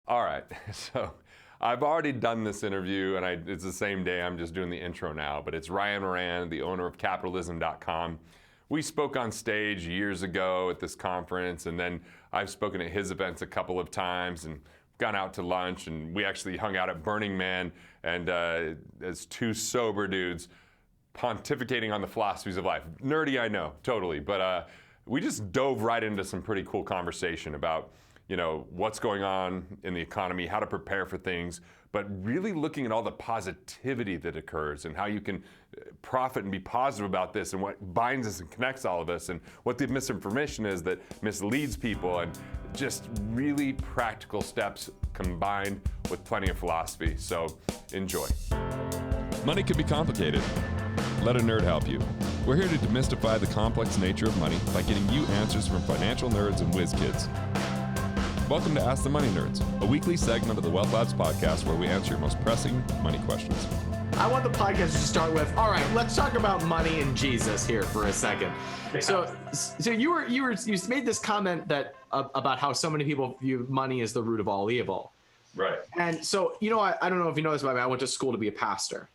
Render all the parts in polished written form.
All right, so I've already done this interview, and it's the same day. I'm just doing the intro now, but it's Ryan Moran, the owner of capitalism.com. We spoke on stage years ago at this conference, and then I've spoken at his events a couple of times and gone out to lunch, and we actually hung out at Burning Man, and as two sober dudes pontificating on the philosophies of life. Nerdy, I know, totally, but we just dove right into some pretty cool conversation about what's going on in the economy, how to prepare for things, but really looking at all the positivity that occurs and how you can profit and be positive about this and what binds us and connects all of us and what the misinformation is that misleads people, and just really practical steps combined with plenty of philosophy. So enjoy. Money can be complicated. Let a nerd help you. We're here to demystify the complex nature of money by getting you answers from financial nerds and whiz kids. Welcome to Ask the Money Nerds, a weekly segment of the Wealth Labs podcast where we answer your most pressing money questions. I want the podcast to start with, all right, let's talk about money and Jesus here for a second. Yeah. So you made this comment that about how so many people view money as the root of all evil. Right. And so, I don't know if you know this about me, I went to school to be a pastor.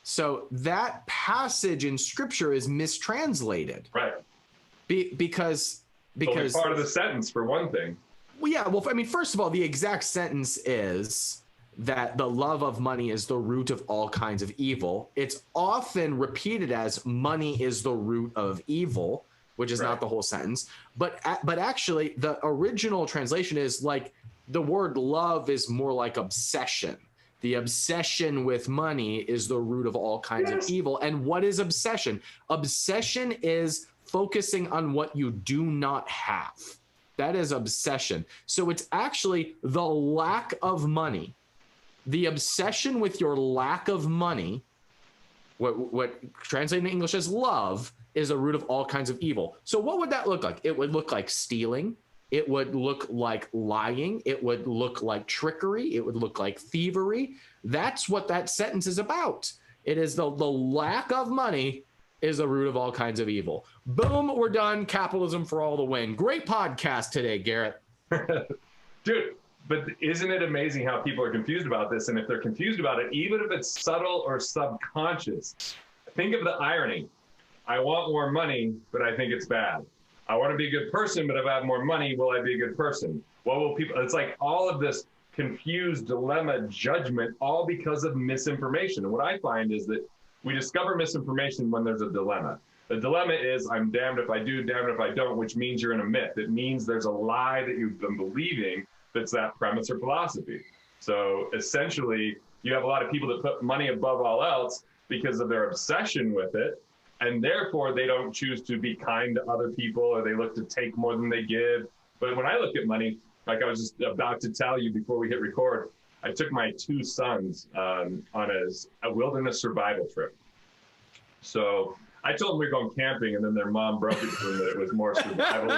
So that passage in scripture is mistranslated. Right. Because only part of the sentence, for one thing. Well, yeah. Well, I mean, first of all, the exact sentence is that the love of money is the root of all kinds of evil. It's often repeated as money is the root of evil, which is not the whole sentence. But actually, the original translation is like the word love is more like obsession. The obsession with money is the root of all kinds of evil. And what is obsession? Obsession is focusing on what you do not have. That is obsession. So it's actually the lack of money, the obsession with your lack of money, what translated in English as love, is a root of all kinds of evil. So what would that look like? It would look like stealing. It would look like lying. It would look like trickery. It would look like thievery. That's what that sentence is about. It is the lack of money is the root of all kinds of evil. Boom, we're done. Capitalism for all the win. Great podcast today, Garrett. Dude, but isn't it amazing how people are confused about this? And if they're confused about it, even if it's subtle or subconscious, think of the irony. I want more money, but I think it's bad. I want to be a good person, but if I have more money, will I be a good person? What will people, it's like all of this confused dilemma, judgment, all because of misinformation. And what I find is that we discover misinformation when there's a dilemma. The dilemma is I'm damned if I do, damned if I don't, which means you're in a myth. It means there's a lie that you've been believing that's that premise or philosophy. So essentially, you have a lot of people that put money above all else because of their obsession with it. And therefore, they don't choose to be kind to other people, or they look to take more than they give. But when I look at money, like I was just about to tell you before we hit record, I took my two sons on a wilderness survival trip. So I told them we were going camping, and then their mom broke it to them that it was more survival.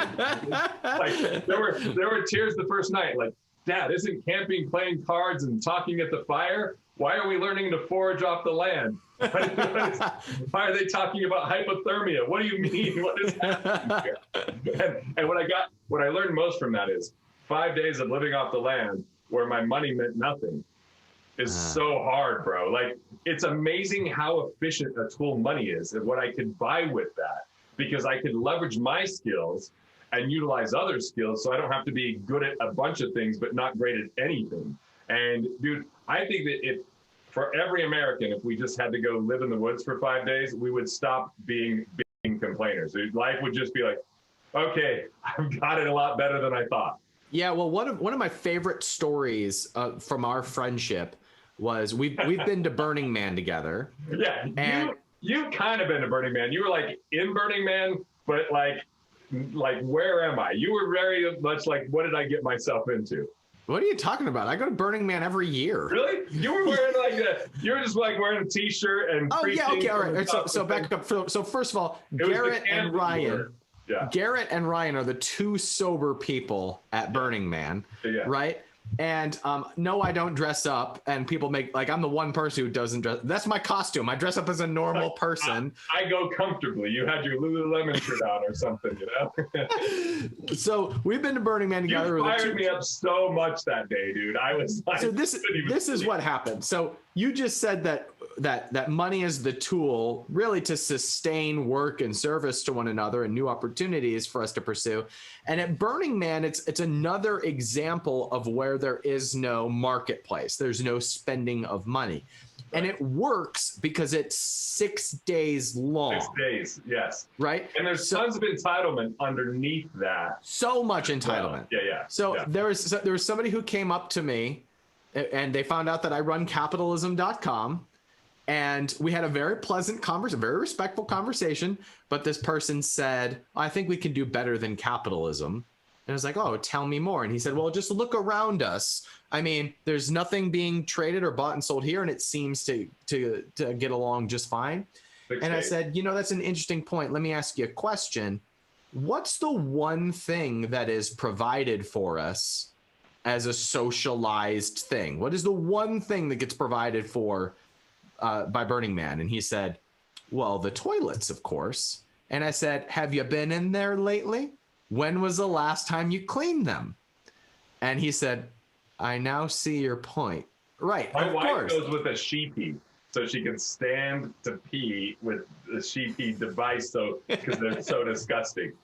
Like there were tears the first night. Like, Dad, isn't camping playing cards and talking at the fire? Why are we learning to forage off the land? Why are they talking about hypothermia? What do you mean? What is happening here? And what I learned most from that is 5 days of living off the land where my money meant nothing is so hard, bro. Like, it's amazing how efficient a tool money is and what I could buy with that, because I could leverage my skills and utilize other skills so I don't have to be good at a bunch of things but not great at anything. And dude, I think that for every American, if we just had to go live in the woods for 5 days, we would stop being complainers. Life would just be like, okay, I've got it a lot better than I thought. Yeah, well, one of my favorite stories from our friendship was we've been to Burning Man together. Yeah, and you've kind of been to Burning Man. You were like in Burning Man, but like where am I? You were very much like, what did I get myself into? What are you talking about? I go to Burning Man every year. Really? You were wearing you were just like wearing a t-shirt and yeah, okay, all right. So back up. So first of all, Garrett and Ryan. Yeah. Garrett and Ryan are the two sober people at Burning Man, right? And no, I don't dress up. And people make like I'm the one person who doesn't dress. That's my costume. I dress up as a normal person. I go comfortably. You had your Lululemon shirt on or something, you know. So we've been to Burning Man together. You fired me up so much that day, dude. I was like, so this is what happened. So you just said that money is the tool really to sustain work and service to one another and new opportunities for us to pursue. And at Burning Man, it's another example of where there is no marketplace. There's no spending of money. And it works because it's 6 days long. 6 days, yes. Right? And there's tons of entitlement underneath that. So much entitlement. Yeah. So there was somebody who came up to me and they found out that I run capitalism.com. And we had a very pleasant conversation, a very respectful conversation. But this person said, I think we can do better than capitalism. And I was like, oh, tell me more. And he said, well, just look around us. I mean, there's nothing being traded or bought and sold here, and it seems to get along just fine. And I said, that's an interesting point. Let me ask you a question. What's the one thing that is provided for us as a socialized thing? What is the one thing that gets provided for by Burning Man? And he said, well, the toilets, of course. And I said, have you been in there lately? When was the last time you cleaned them? And he said, I now see your point. Right. My of wife course. goes with a sheepy, so she can stand to pee with the sheepy device, because they're so disgusting.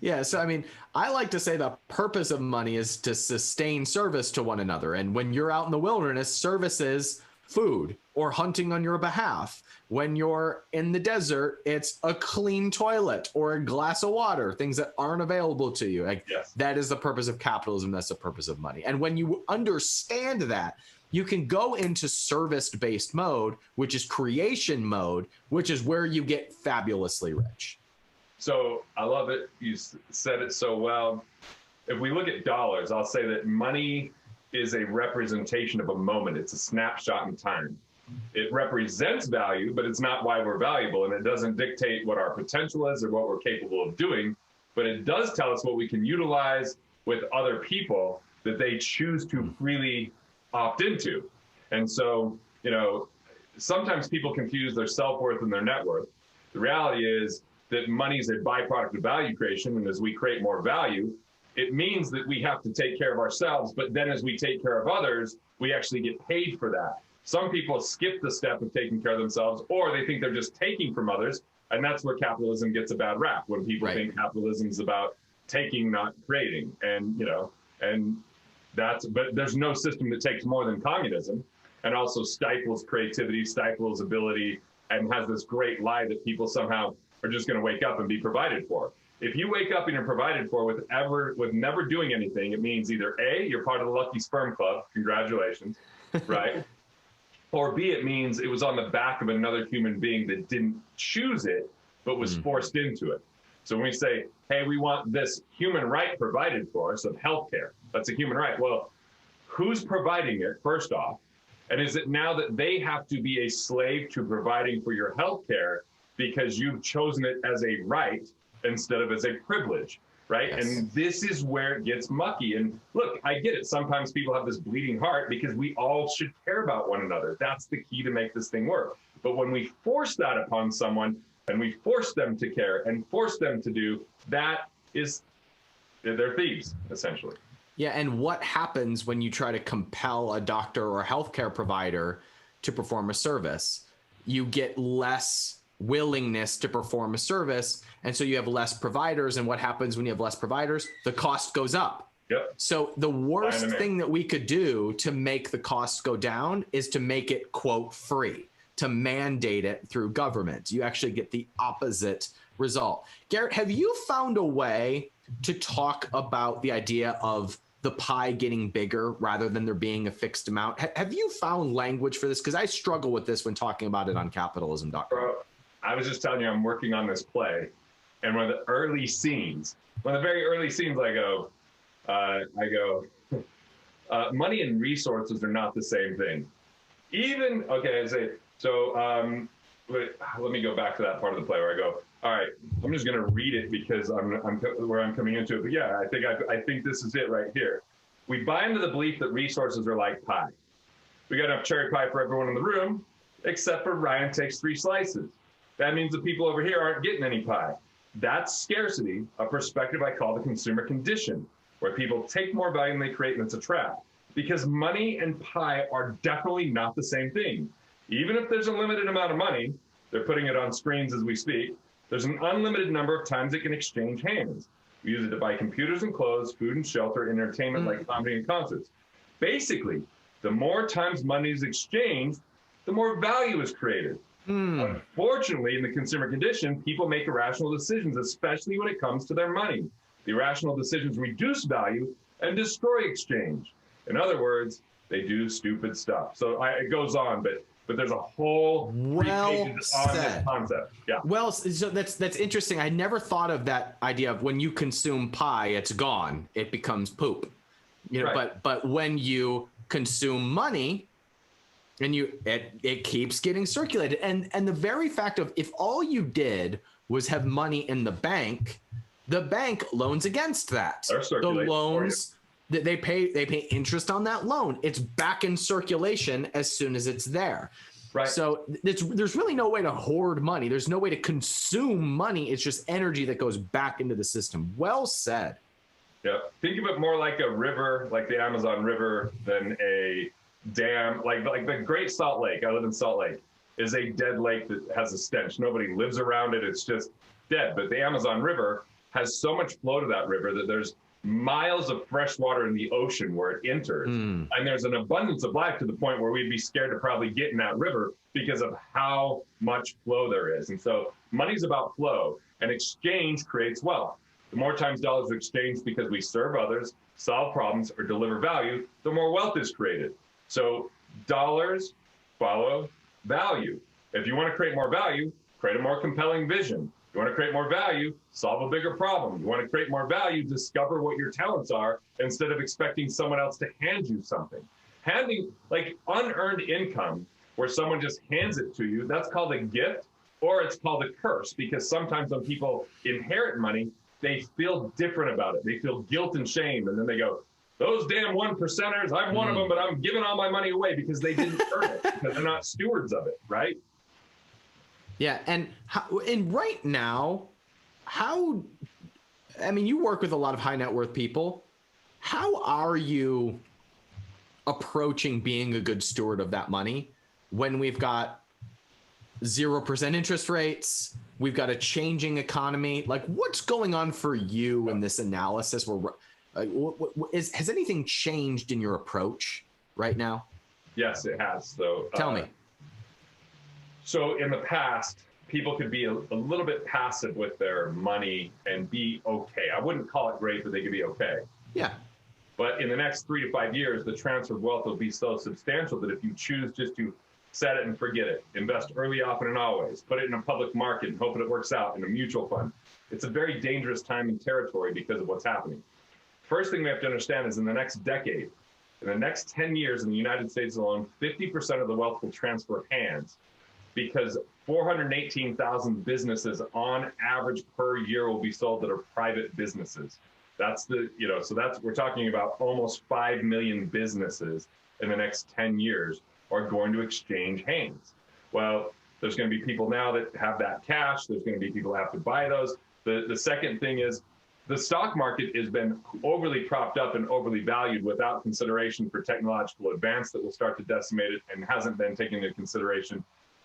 Yeah. So, I mean, I like to say the purpose of money is to sustain service to one another. And when you're out in the wilderness, service is food or hunting on your behalf. When you're in the desert, it's a clean toilet or a glass of water, things that aren't available to you. Like, Yes. That is the purpose of capitalism. That's the purpose of money. And when you understand that, you can go into service-based mode, which is creation mode, which is where you get fabulously rich. So I love it. You said it so well. If we look at dollars, I'll say that money is a representation of a moment. It's a snapshot in time. It represents value, but it's not why we're valuable, and it doesn't dictate what our potential is or what we're capable of doing, but it does tell us what we can utilize with other people that they choose to freely opt into. And so, sometimes people confuse their self-worth and their net worth. The reality is that money is a byproduct of value creation, and as we create more value, it means that we have to take care of ourselves, but then as we take care of others, we actually get paid for that. Some people skip the step of taking care of themselves, or they think they're just taking from others, and that's where capitalism gets a bad rap, when people think capitalism is about taking, not creating. But there's no system that takes more than communism, and also stifles creativity, stifles ability, and has this great lie that people somehow are just going to wake up and be provided for. If you wake up and you're provided for with never doing anything, it means either A, you're part of the lucky sperm club, congratulations, right? Or B, it means it was on the back of another human being that didn't choose it, but was forced into it. So when we say, hey, we want this human right provided for us of healthcare, that's a human right. Well, who's providing it, first off? And is it now that they have to be a slave to providing for your healthcare because you've chosen it as a right instead of as a privilege? Right. Yes. And this is where it gets mucky. And look, I get it. Sometimes people have this bleeding heart because we all should care about one another. That's the key to make this thing work. But when we force that upon someone and we force them to care and force them to do, they're thieves, essentially. Yeah. And what happens when you try to compel a doctor or a healthcare provider to perform a service? You get less willingness to perform a service, and so you have less providers. And what happens when you have less providers? The cost goes up. Yep. So the worst thing that we could do to make the costs go down is to make it, quote, free, to mandate it through government. You actually get the opposite result. Garrett, have you found a way to talk about the idea of the pie getting bigger rather than there being a fixed amount? Have you found language for this? Because I struggle with this when talking about it on capitalism.com. Bro, I was just telling you, I'm working on this play, and one of the very early scenes, I go, money and resources are not the same thing. Let me go back to that part of the play where I go, all right, I'm just going to read it because I'm where I'm coming into it. But yeah, I think this is it right here. We buy into the belief that resources are like pie. We got enough cherry pie for everyone in the room, except for Ryan takes 3 slices. That means the people over here aren't getting any pie. That's scarcity, a perspective I call the consumer condition, where people take more value than they create, and it's a trap. Because money and pie are definitely not the same thing. Even if there's a limited amount of money, they're putting it on screens as we speak, there's an unlimited number of times it can exchange hands. We use it to buy computers and clothes, food and shelter, entertainment like comedy and concerts. Basically, the more times money is exchanged, the more value is created. Unfortunately, in the consumer condition, people make irrational decisions, especially when it comes to their money. The irrational decisions reduce value and destroy exchange. In other words, they do stupid stuff. So it goes on, but there's a whole 3 pages on this concept. Yeah. Well, so that's interesting. I never thought of that idea of when you consume pie, it's gone. It becomes poop. You know, Right. but when you consume money, and it keeps getting circulated. And the very fact of if all you did was have money in the bank loans against that. The loans that they pay interest on that loan. It's back in circulation as soon as it's there. Right. So there's really no way to hoard money. There's no way to consume money. It's just energy that goes back into the system. Well said. Yeah. Think of it more like a river, like the Amazon River, than a dam. Like the Great Salt Lake. I live in Salt Lake. Is a dead lake that has a stench. Nobody lives around it. It's just dead. But the Amazon River has so much flow to that river that there's miles of fresh water in the ocean where it enters. And there's an abundance of life to the point where we'd be scared to probably get in that river because of how much flow there is. And so money's about flow, and exchange creates wealth. The more times dollars are exchanged because we serve others, solve problems, or deliver value, the more wealth is created. So dollars follow value. If you want to create more value, create a more compelling vision. You want to create more value, solve a bigger problem. You want to create more value, discover what your talents are instead of expecting someone else to hand you something. Handing, like unearned income, where someone just hands it to you, that's called a gift, or it's called a curse, because sometimes when people inherit money, they feel different about it. They feel guilt and shame, and then they go, those damn 1%ers, I'm one of them, but I'm giving all my money away because they didn't earn it, because they're not stewards of it, right? Yeah, and right now, you work with a lot of high net worth people. How are you approaching being a good steward of that money when we've got 0% interest rates, we've got a changing economy? Like, what's going on for you in this analysis? Has anything changed in your approach right now? Yes, it has. So tell me. So in the past, people could be a little bit passive with their money and be okay. I wouldn't call it great, but they could be okay. Yeah. But in the next 3 to 5 years, the transfer of wealth will be so substantial that if you choose just to set it and forget it, invest early, often, and always, put it in a public market and hope that it works out in a mutual fund, it's a very dangerous time and territory because of what's happening. First thing we have to understand is in the next decade, in the next 10 years in the United States alone, 50% of the wealth will transfer hands, because 418,000 businesses on average per year will be sold that are private businesses. We're talking about almost 5 million businesses in the next 10 years are going to exchange hands. Well, there's going to be people now that have that cash. There's going to be people that have to buy those. The second thing is the stock market has been overly propped up and overly valued without consideration for technological advance that will start to decimate it, and hasn't been taken into consideration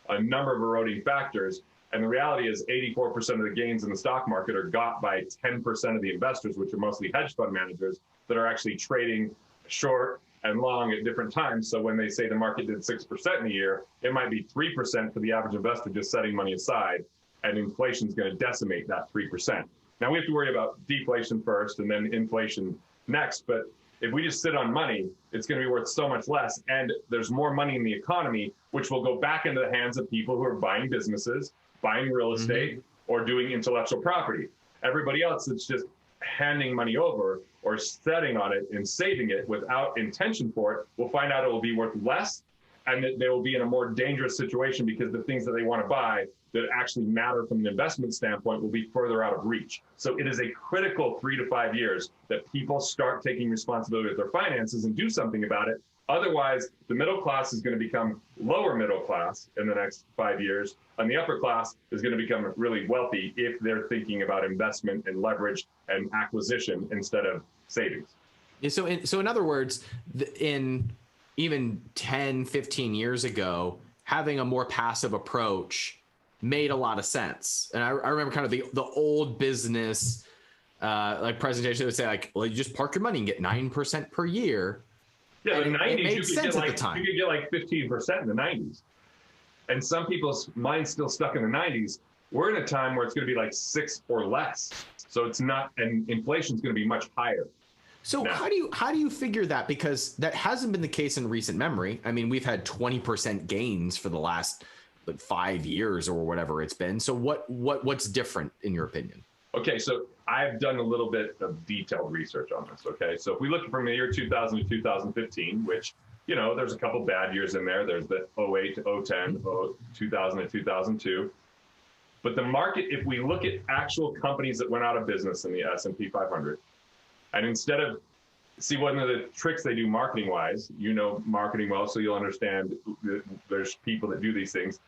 a number of eroding factors. And the reality is 84% of the gains in the stock market are got by 10% of the investors, which are mostly hedge fund managers that are actually trading short and long at different times. So when they say the market did 6% in a year, it might be 3% for the average investor just setting money aside, and inflation is going to decimate that 3%. Now we have to worry about deflation first and then inflation next. But if we just sit on money, it's going to be worth so much less. And there's more money in the economy, which will go back into the hands of people who are buying businesses, buying real estate, or doing intellectual property. Everybody else that's just handing money over or setting on it and saving it without intention for it will find out it will be worth less and that they will be in a more dangerous situation because the things that they want to buy that actually matter from an investment standpoint will be further out of reach. So it is a critical 3 to 5 years that people start taking responsibility with their finances and do something about it. Otherwise, the middle class is going to become lower middle class in the next 5 years, and the upper class is going to become really wealthy if they're thinking about investment and leverage and acquisition instead of savings. Yeah, so in other words, in even 10, 15 years ago, having a more passive approach made a lot of sense. And I remember kind of the old business like presentation that would say like, well, you just park your money and get 9% per year. Yeah, the 90s, it made sense at the time. You could get like 15% in the 90s. And some people's mind's still stuck in the 90s. We're in a time where it's going to be like 6 or less. So it's not, and inflation's going to be much higher. So now, how do you figure that? Because that hasn't been the case in recent memory. I mean, we've had 20% gains for the last like 5 years or whatever it's been. So what's different in your opinion? Okay, so I've done a little bit of detailed research on this, okay? So if we look from the year 2000 to 2015, which, you know, there's a couple bad years in there. There's the 08 to 010, 2000 to 2002. But the market, if we look at actual companies that went out of business in the S&P 500, and instead of, see, one of the tricks they do marketing-wise, you know marketing well, so you'll understand that there's people that do these things.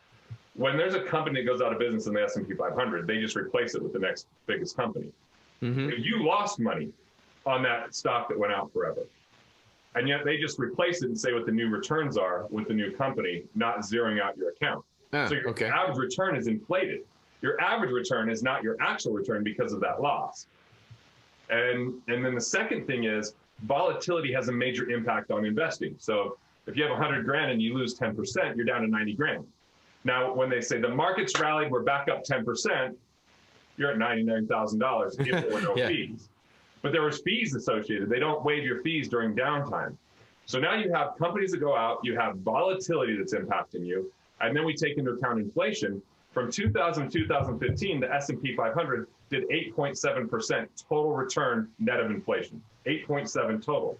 When there's a company that goes out of business in the S&P 500, they just replace it with the next biggest company. Mm-hmm. If you lost money on that stock that went out forever, and yet they just replace it and say what the new returns are with the new company, not zeroing out your account. So your average return is inflated. Your average return is not your actual return because of that loss. And then the second thing is volatility has a major impact on investing. So if you have 100 grand and you lose 10%, you're down to 90 grand. Now, when they say the market's rallied, we're back up 10%, you're at $99,000 if there were no fees. But there was fees associated. They don't waive your fees during downtime. So now you have companies that go out, you have volatility that's impacting you, and then we take into account inflation. From 2000 to 2015, the S&P 500 did 8.7% total return net of inflation, 8.7 total.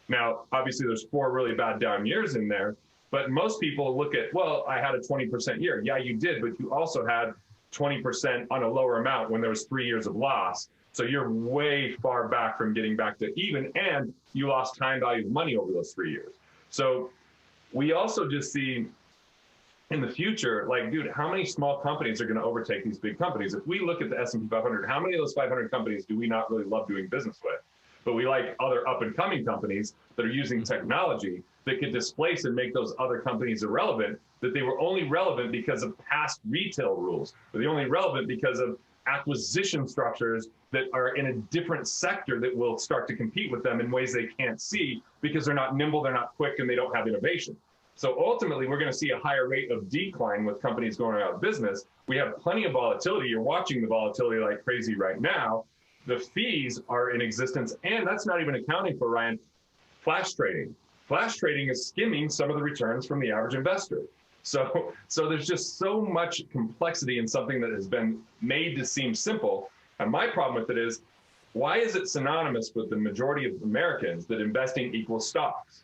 Now, obviously, there's 4 really bad down years in there, but most people look at, well, I had a 20% year. Yeah, you did, but you also had 20% on a lower amount when there was 3 years of loss. So you're way far back from getting back to even, and you lost time value of money over those 3 years. So we also just see in the future, like, dude, how many small companies are going to overtake these big companies? If we look at the S&P 500, how many of those 500 companies do we not really love doing business with? But we like other up-and-coming companies that are using technology that could displace and make those other companies irrelevant, that they were only relevant because of past retail rules, or they're only relevant because of acquisition structures that are in a different sector that will start to compete with them in ways they can't see because they're not nimble, they're not quick, and they don't have innovation. So ultimately, we're going to see a higher rate of decline with companies going out of business. We have plenty of volatility. You're watching the volatility like crazy right now. The fees are in existence, and that's not even accounting for, Ryan, flash trading. Flash trading is skimming some of the returns from the average investor. So there's just so much complexity in something that has been made to seem simple. And my problem with it is, why is it synonymous with the majority of Americans that investing equals stocks?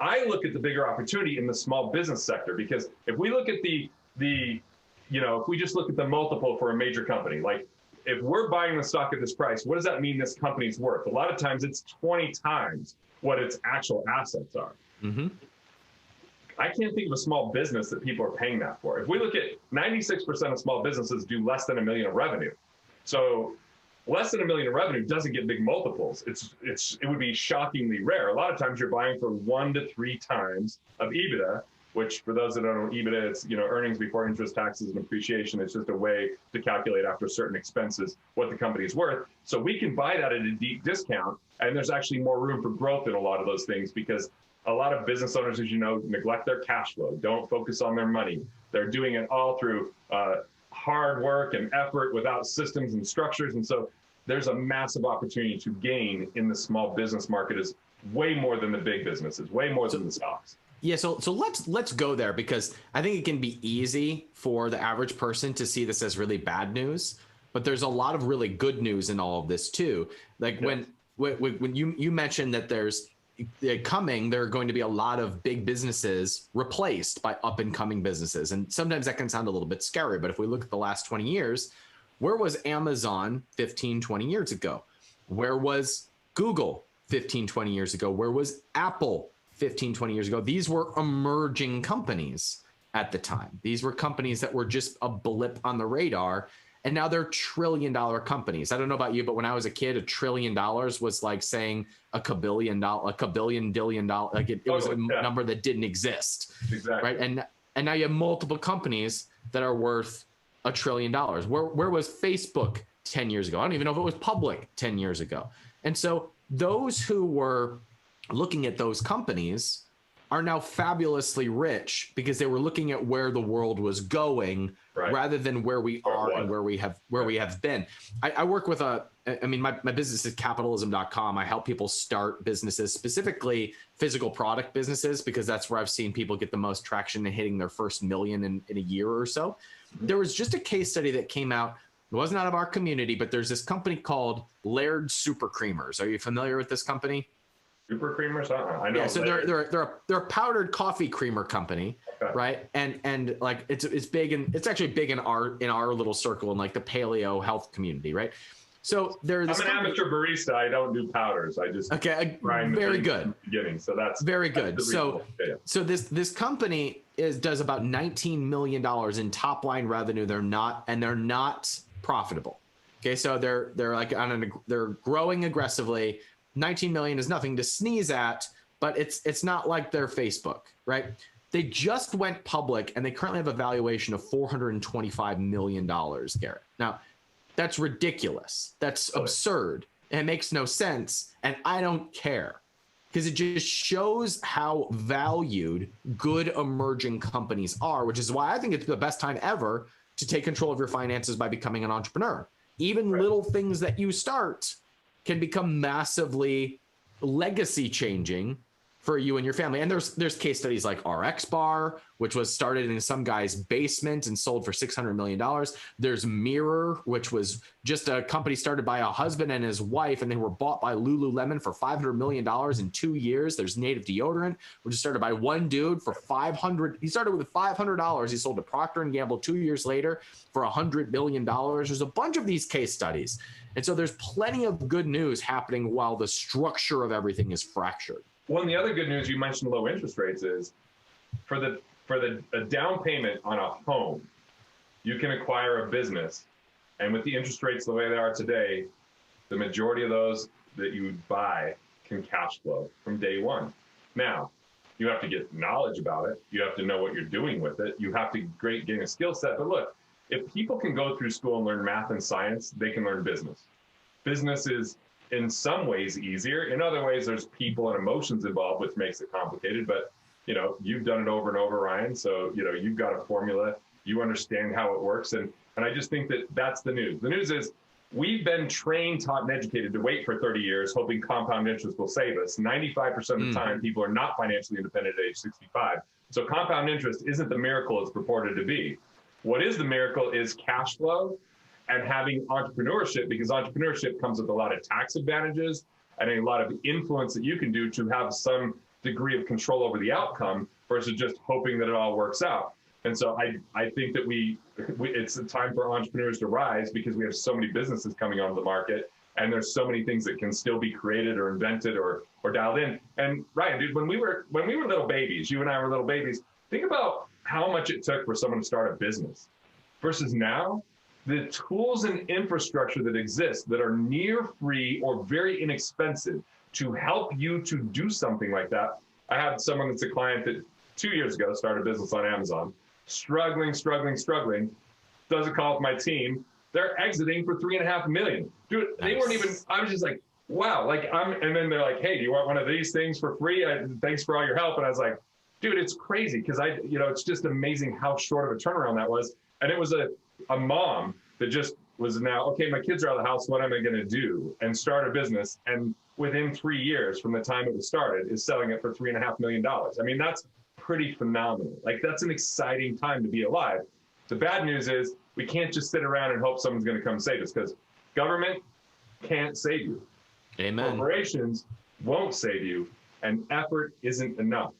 I look at the bigger opportunity in the small business sector, because if we look at if we just look at the multiple for a major company, like if we're buying the stock at this price, what does that mean this company's worth? A lot of times it's 20 times what its actual assets are. Mm-hmm. I can't think of a small business that people are paying that for. If we look at 96% of small businesses do less than $1 million of revenue. So less than $1 million of revenue doesn't get big multiples. It would be shockingly rare. A lot of times you're buying for 1 to 3 times of EBITDA, which for those that don't know EBITDA, it's earnings before interest, taxes, and depreciation. It's just a way to calculate after certain expenses what the company is worth. So we can buy that at a deep discount, and there's actually more room for growth in a lot of those things, because a lot of business owners, as you know, neglect their cash flow, don't focus on their money. They're doing it all through hard work and effort without systems and structures. And so there's a massive opportunity to gain in the small business market, is way more than the big businesses, way more than the stocks. Yeah, so let's go there, because I think it can be easy for the average person to see this as really bad news, but there's a lot of really good news in all of this too. Like when you mentioned that there's coming, there are going to be a lot of big businesses replaced by up and coming businesses. And sometimes that can sound a little bit scary, but if we look at the last 20 years, where was Amazon 15, 20 years ago? Where was Google 15, 20 years ago? Where was Apple 15, 20 years ago? These were emerging companies at the time. These were companies that were just a blip on the radar. And now they're $1 trillion companies. I don't know about you, but when I was a kid, $1 trillion was like saying a kabillion dillion dollar. Like it was a number that didn't exist. Exactly. Right. And now you have multiple companies that are worth $1 trillion. Where was Facebook 10 years ago? I don't even know if it was public 10 years ago. And so those who were looking at those companies are now fabulously rich because they were looking at where the world was going rather than where we are and where we have been. I work with my business is capitalism.com. I help people start businesses, specifically physical product businesses, because that's where I've seen people get the most traction and hitting their first million in a year or so. There was just a case study that came out. It wasn't out of our community, but there's this company called Laird Super Creamers. Are you familiar with this company? Super creamers? I know. Yeah, so they're a powdered coffee creamer company, right? And like it's big, and it's actually big in our little circle in like the paleo health community, right? So I'm an amateur barista. I don't do powders. I just very good. Beginning, so that's very good. That's so this company does about $19 million in top line revenue. They're not profitable. Okay, so they're growing aggressively. 19 million is nothing to sneeze at, but it's not like their Facebook, right? They just went public and they currently have a valuation of $425 million, Garrett. Now, that's ridiculous. That's absurd. And it makes no sense. And I don't care because it just shows how valued good emerging companies are, which is why I think it's the best time ever to take control of your finances by becoming an entrepreneur. Even little things that you start can become massively legacy changing for you and your family. And there's case studies like RX Bar, which was started in some guy's basement and sold for $600 million. There's Mirror, which was just a company started by a husband and his wife, and they were bought by Lululemon for $500 million in 2 years. There's Native Deodorant, which was started by one dude for $500. He started with $500. He sold to Procter & Gamble 2 years later for $100 million. There's a bunch of these case studies. And so there's plenty of good news happening while the structure of everything is fractured. Well, and the other good news, you mentioned low interest rates, is for a down payment on a home, you can acquire a business. And with the interest rates the way they are today, the majority of those that you buy can cash flow from day one. Now, you have to get knowledge about it. You have to know what you're doing with it. You have to gain a skill set. But look, if people can go through school and learn math and science, they can learn business. Business is in some ways easier. In other ways, there's people and emotions involved, which makes it complicated. But, you've done it over and over, Ryan. So, you've got a formula. You understand how it works. And I just think that that's the news. The news is we've been trained, taught, and educated to wait for 30 years, hoping compound interest will save us. 95% of the time, people are not financially independent at age 65. So compound interest isn't the miracle it's purported to be. What is the miracle is cash flow and having entrepreneurship, because entrepreneurship comes with a lot of tax advantages and a lot of influence that you can do to have some degree of control over the outcome versus just hoping that it all works out. And so I think that it's a time for entrepreneurs to rise because we have so many businesses coming onto the market and there's so many things that can still be created or invented or dialed in. And Ryan, dude, when we were little babies, you and I were little babies, think about how much it took for someone to start a business versus now. The tools and infrastructure that exist that are near free or very inexpensive to help you to do something like that. I had someone that's a client that 2 years ago started a business on Amazon, struggling, does a call with my team. They're exiting for $3.5 million. Dude, they weren't even, I was just like, wow. And then they're like, hey, do you want one of these things for free? Thanks for all your help. And I was like, dude, it's crazy. Cause it's just amazing how short of a turnaround that was. And it was a mom that just was now, okay, my kids are out of the house. What am I going to do? And start a business. And within 3 years from the time it was started is selling it for $3.5 million. I mean, that's pretty phenomenal. That's an exciting time to be alive. The bad news is we can't just sit around and hope someone's going to come save us because government can't save you. Amen. Corporations won't save you. and effort isn't enough.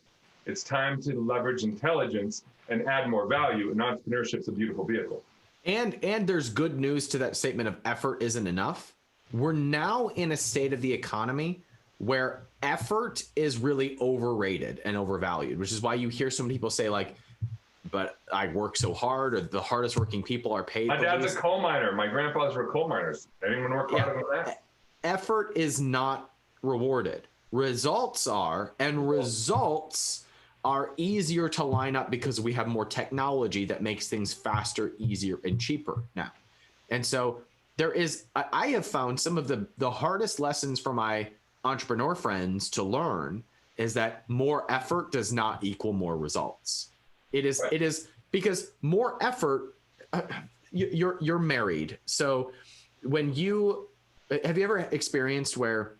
It's time to leverage intelligence and add more value, and entrepreneurship's a beautiful vehicle. And there's good news to that statement of effort isn't enough. We're now in a state of the economy where effort is really overrated and overvalued, which is why you hear some people say like, but I work so hard, or the hardest working people are paid. My dad's a coal miner. My grandfathers were coal miners. Anyone work harder than that? Effort is not rewarded. Results are, and results are easier to line up because we have more technology that makes things faster, easier, and cheaper now. And so I have found some of the hardest lessons for my entrepreneur friends to learn is that more effort does not equal more results. It is because more effort, you're married. So have you ever experienced where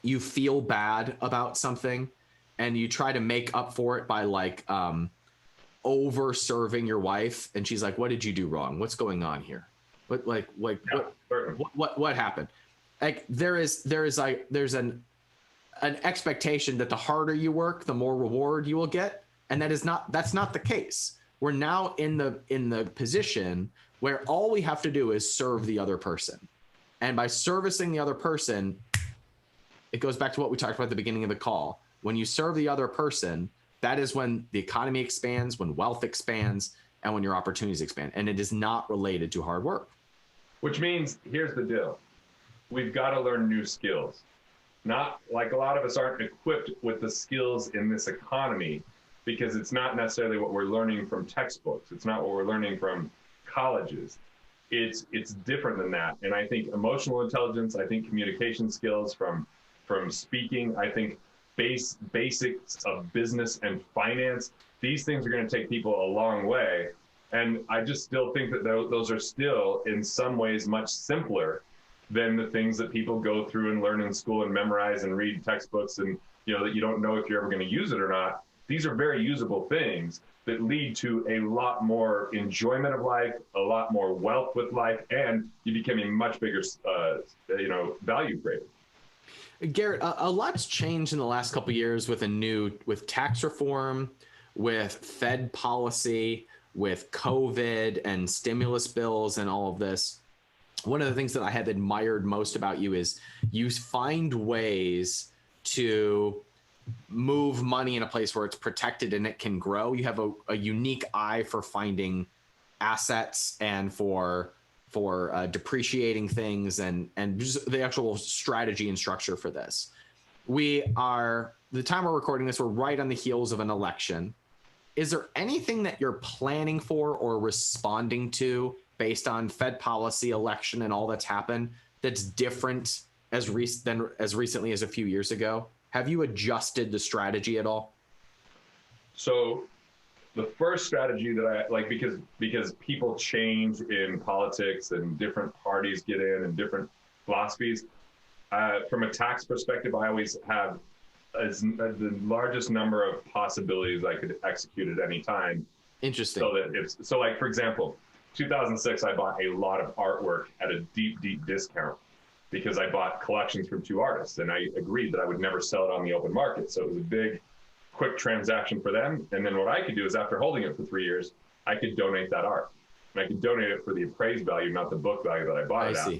you feel bad about something and you try to make up for it by like over serving your wife, and she's like, what did you do wrong? What's going on here? What happened? Like there's an expectation that the harder you work, the more reward you will get. And that's not the case. We're now in the position where all we have to do is serve the other person. And by servicing the other person, it goes back to what we talked about at the beginning of the call. When you serve the other person, that is when the economy expands, when wealth expands, and when your opportunities expand. And it is not related to hard work. Which means, here's the deal. We've got to learn new skills. Not like a lot of us aren't equipped with the skills in this economy, because it's not necessarily what we're learning from textbooks. It's not what we're learning from colleges. It's different than that. And I think emotional intelligence, I think communication skills from speaking, I think basics of business and finance, these things are going to take people a long way. And I just still think that those are still in some ways much simpler than the things that people go through and learn in school and memorize and read textbooks and that you don't know if you're ever going to use it or not. These are very usable things that lead to a lot more enjoyment of life, a lot more wealth with life, and you become a much bigger, value creator. Garrett, a lot's changed in the last couple of years with tax reform, with Fed policy, with COVID and stimulus bills and all of this. One of the things that I have admired most about you is you find ways to move money in a place where it's protected and it can grow. You have a unique eye for finding assets and for depreciating things and just the actual strategy and structure for this. The time we're recording this, we're right on the heels of an election. Is there anything that you're planning for or responding to based on Fed policy, election, and all that's happened that's different as recently as a few years ago? Have you adjusted the strategy at all? So the first strategy that I like, because people change in politics and different parties get in and different philosophies, from a tax perspective, I always have the largest number of possibilities I could execute at any time. Interesting. So like, for example, 2006, I bought a lot of artwork at a deep, deep discount because I bought collections from two artists, and I agreed that I would never sell it on the open market. So it was a big, quick transaction for them. And then what I could do is, after holding it for 3 years, I could donate that art. And I could donate it for the appraised value, not the book value that I bought it at,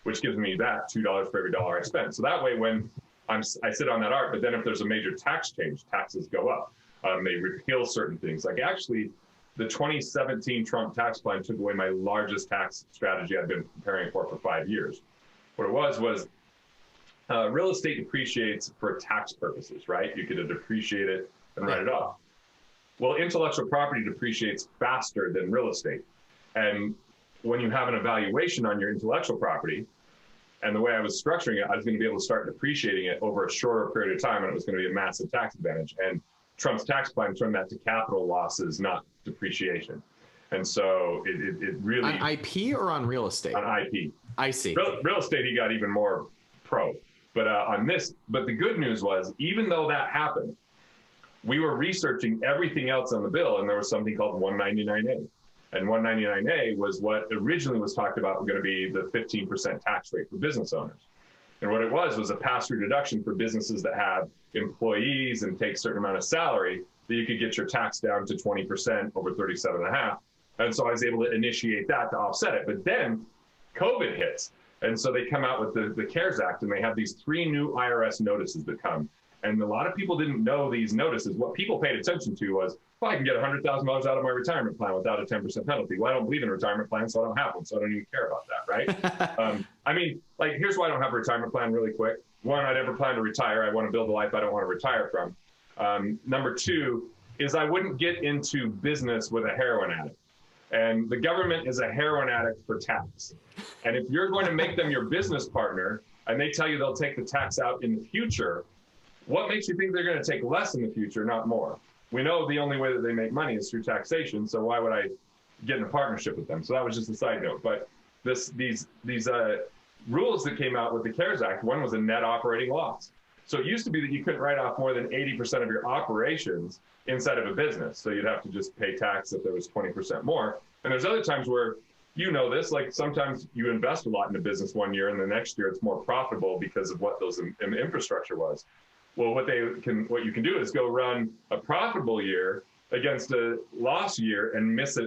which gives me that $2 for every dollar I spend. So that way, when I sit on that art, but then if there's a major tax change, taxes go up. They repeal certain things. Like actually, the 2017 Trump tax plan took away my largest tax strategy I've been preparing for 5 years. What it was real estate depreciates for tax purposes, right? You could depreciate it and write it off. Well, intellectual property depreciates faster than real estate. And when you have an evaluation on your intellectual property, and the way I was structuring it, I was going to be able to start depreciating it over a shorter period of time, and it was going to be a massive tax advantage. And Trump's tax plan turned that to capital losses, not depreciation. And so it really... On IP or on real estate? On IP. I see. Real estate, he got even more pro. But on this, but the good news was, even though that happened, we were researching everything else on the bill, and there was something called 199A. And 199A was what originally was talked about going to be the 15% tax rate for business owners. And what it was a pass-through deduction for businesses that have employees and take a certain amount of salary that you could get your tax down to 20% over 37.5. And so I was able to initiate that to offset it. But then COVID hits. And so they come out with the CARES Act, and they have these 3 new IRS notices that come. And a lot of people didn't know these notices. What people paid attention to was, well, I can get $100,000 out of my retirement plan without a 10% penalty. Well, I don't believe in a retirement plan, so I don't have one. So I don't even care about that, right? I mean, like, here's why I don't have a retirement plan really quick. One, I never plan to retire. I want to build a life I don't want to retire from. Number 2 is I wouldn't get into business with a heroin addict. And the government is a heroin addict for tax. And if you're going to make them your business partner and they tell you they'll take the tax out in the future, what makes you think they're going to take less in the future, not more? We know the only way that they make money is through taxation. So why would I get in a partnership with them? So that was just a side note. But these rules that came out with the CARES Act, one was a net operating loss. So it used to be that you couldn't write off more than 80% of your operations inside of a business. So you'd have to just pay tax if there was 20% more. And there's other times where, you know this, like sometimes you invest a lot in a business one year and the next year it's more profitable because of what those infrastructure was. Well, what you can do is go run a profitable year against a loss year and mix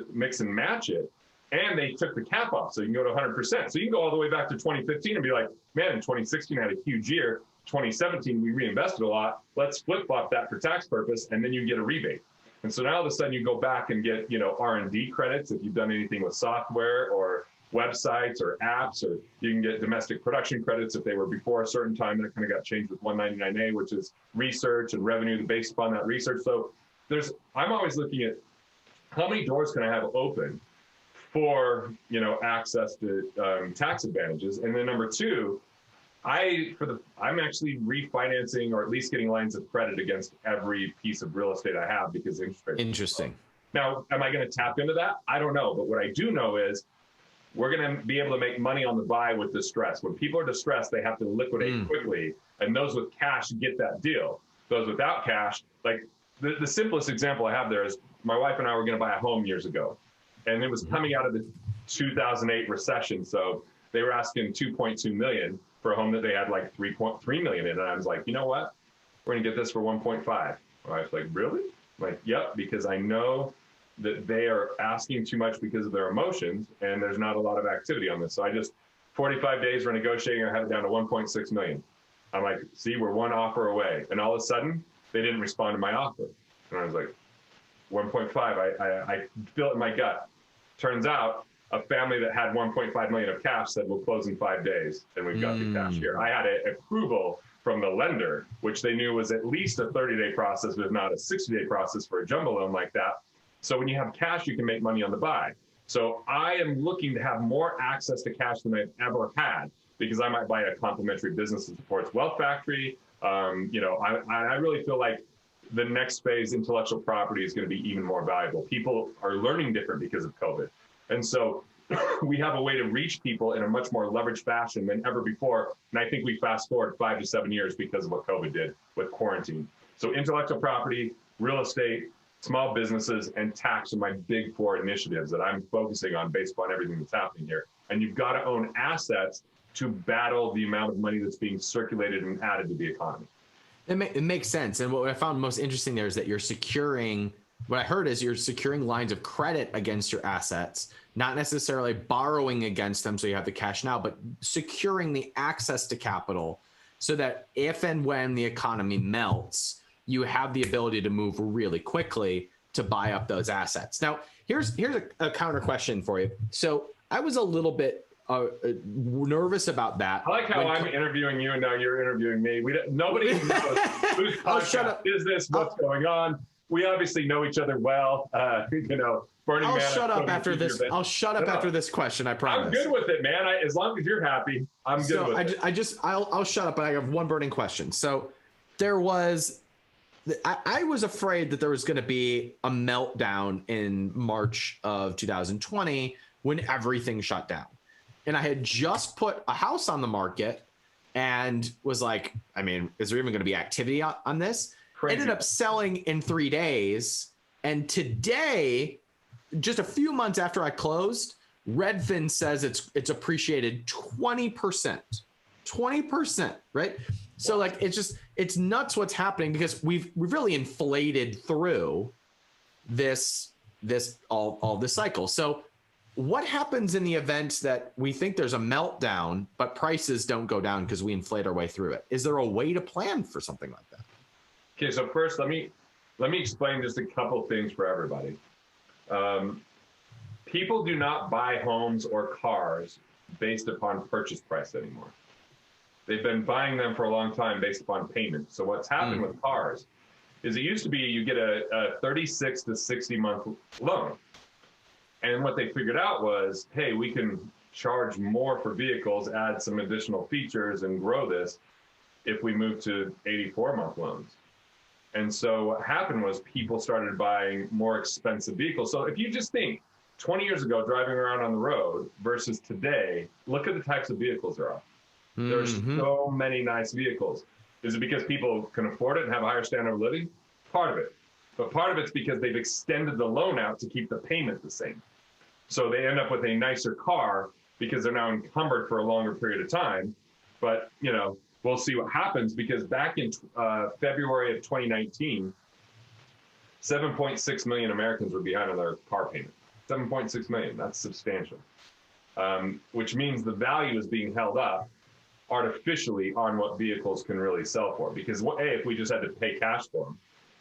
and match it. And they took the cap off, so you can go to 100%. So you can go all the way back to 2015 and be like, man, in 2016 I had a huge year. 2017 we reinvested a lot. Let's flip-flop that for tax purpose, and then you get a rebate. And so now all of a sudden you go back and get, R&D credits if you've done anything with software or websites or apps, or you can get domestic production credits if they were before a certain time. That kind of got changed with 199A, which is research and revenue based upon that research. So I'm always looking at how many doors can I have open for, access to tax advantages. And then number 2, I'm actually refinancing or at least getting lines of credit against every piece of real estate I have because interest rates. Interesting. Now, am I going to tap into that? I don't know. But what I do know is we're going to be able to make money on the buy with distress. When people are distressed, they have to liquidate quickly. And those with cash get that deal. Those without cash, like the simplest example I have there is my wife and I were going to buy a home years ago. And it was coming out of the 2008 recession. So they were asking $2.2 million for a home that they had like $3.3 million in. And I was like, you know what? We're going to get this for 1.5. My wife's like, really? I'm like, yep, because I know that they are asking too much because of their emotions and there's not a lot of activity on this. So I just 45 days we're negotiating. I had it down to 1.6 million. I'm like, see, we're one offer away. And all of a sudden they didn't respond to my offer. And I was like, 1.5, I feel it in my gut. Turns out a family that had 1.5 million of cash said, we'll close in 5 days and we've got the cash here. I had an approval from the lender, which they knew was at least a 30-day process, if not a 60-day process for a jumbo loan like that. So when you have cash, you can make money on the buy. So I am looking to have more access to cash than I've ever had because I might buy a complementary business that supports Wealth Factory. I really feel like the next phase, intellectual property, is going to be even more valuable. People are learning different because of COVID. And so we have a way to reach people in a much more leveraged fashion than ever before. And I think we fast forward 5 to 7 years because of what COVID did with quarantine. So intellectual property, real estate, small businesses, and tax are my big 4 initiatives that I'm focusing on based upon everything that's happening here. And you've got to own assets to battle the amount of money that's being circulated and added to the economy. It makes sense. And what I found most interesting there is that you're securing, what I heard is you're securing lines of credit against your assets, not necessarily borrowing against them so you have the cash now, but securing the access to capital so that if and when the economy melts, you have the ability to move really quickly to buy up those assets. Now, here's a counter question for you. So I was a little bit nervous about that. I like how I'm interviewing you and now you're interviewing me. Nobody knows whose podcast is this, what's going on. We obviously know each other well. Burning I'll Man. Shut up after this. I'll shut up after this question. I promise. I'm good with it, man. As long as you're happy, I'm good with it. I'll shut up. But I have one burning question. So there was, I was afraid that there was going to be a meltdown in March of 2020 when everything shut down. And I had just put a house on the market and was like, I mean, is there even going to be activity on this? Crazy. Ended up selling in 3 days. And today, just a few months after I closed, Redfin says it's appreciated 20%. 20%, right? So like it's nuts what's happening because we've really inflated through this all this cycle. So what happens in the event that we think there's a meltdown, but prices don't go down because we inflate our way through it? Is there a way to plan for something like that? Okay, so first let me explain just a couple things for everybody. People do not buy homes or cars based upon purchase price anymore. They've been buying them for a long time based upon payment. So what's happened with cars is it used to be you get a 36 to 60 month loan. And what they figured out was, hey, we can charge more for vehicles, add some additional features and grow this if we move to 84-month loans. And so what happened was people started buying more expensive vehicles. So if you just think 20 years ago, driving around on the road versus today, look at the types of vehicles there are. There's so many nice vehicles. Is it because people can afford it and have a higher standard of living? Part of it. But part of it's because they've extended the loan out to keep the payment the same. So they end up with a nicer car because they're now encumbered for a longer period of time. But, you know, we'll see what happens because back in February of 2019, 7.6 million Americans were behind on their car payment. 7.6 million, that's substantial. Which means the value is being held up artificially on what vehicles can really sell for. Because A, if we just had to pay cash for them,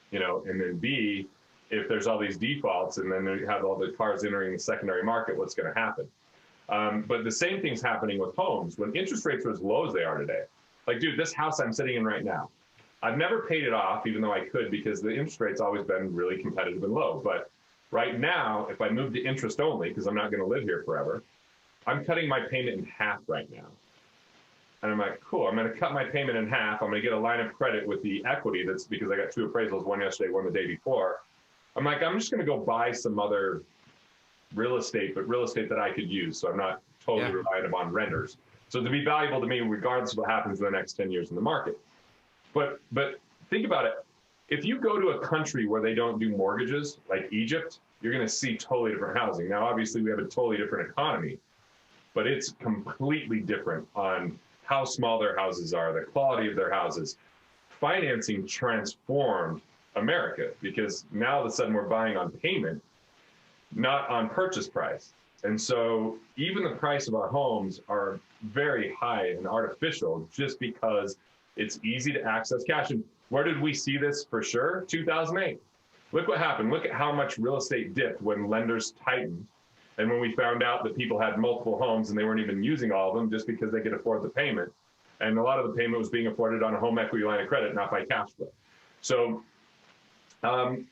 you know, and then B, if there's all these defaults and then you have all the cars entering the secondary market, what's going to happen? But the same thing's happening with homes. When interest rates are as low as they are today, like, dude, this house I'm sitting in right now, I've never paid it off, even though I could, because the interest rate's always been really competitive and low. But right now, if I move to interest only, because I'm not going to live here forever, I'm cutting my payment in half right now. And I'm like, cool, I'm going to cut my payment in half. I'm going to get a line of credit with the equity. That's because I got 2 appraisals, one yesterday, one the day before. I'm like, I'm just going to go buy some other real estate, but real estate that I could use. So I'm not totally reliant upon renters. So to be valuable to me, regardless of what happens in the next 10 years in the market. But think about it. If you go to a country where they don't do mortgages, like Egypt, you're going to see totally different housing. Now, obviously, we have a totally different economy, but it's completely different on how small their houses are, the quality of their houses. Financing transformed America because now all of a sudden we're buying on payment, not on purchase price. And so even the price of our homes are very high and artificial just because it's easy to access cash. And where did we see this for sure? 2008. Look what happened. Look at how much real estate dipped when lenders tightened. And when we found out that people had multiple homes and they weren't even using all of them just because they could afford the payment. And a lot of the payment was being afforded on a home equity line of credit, not by cash flow. So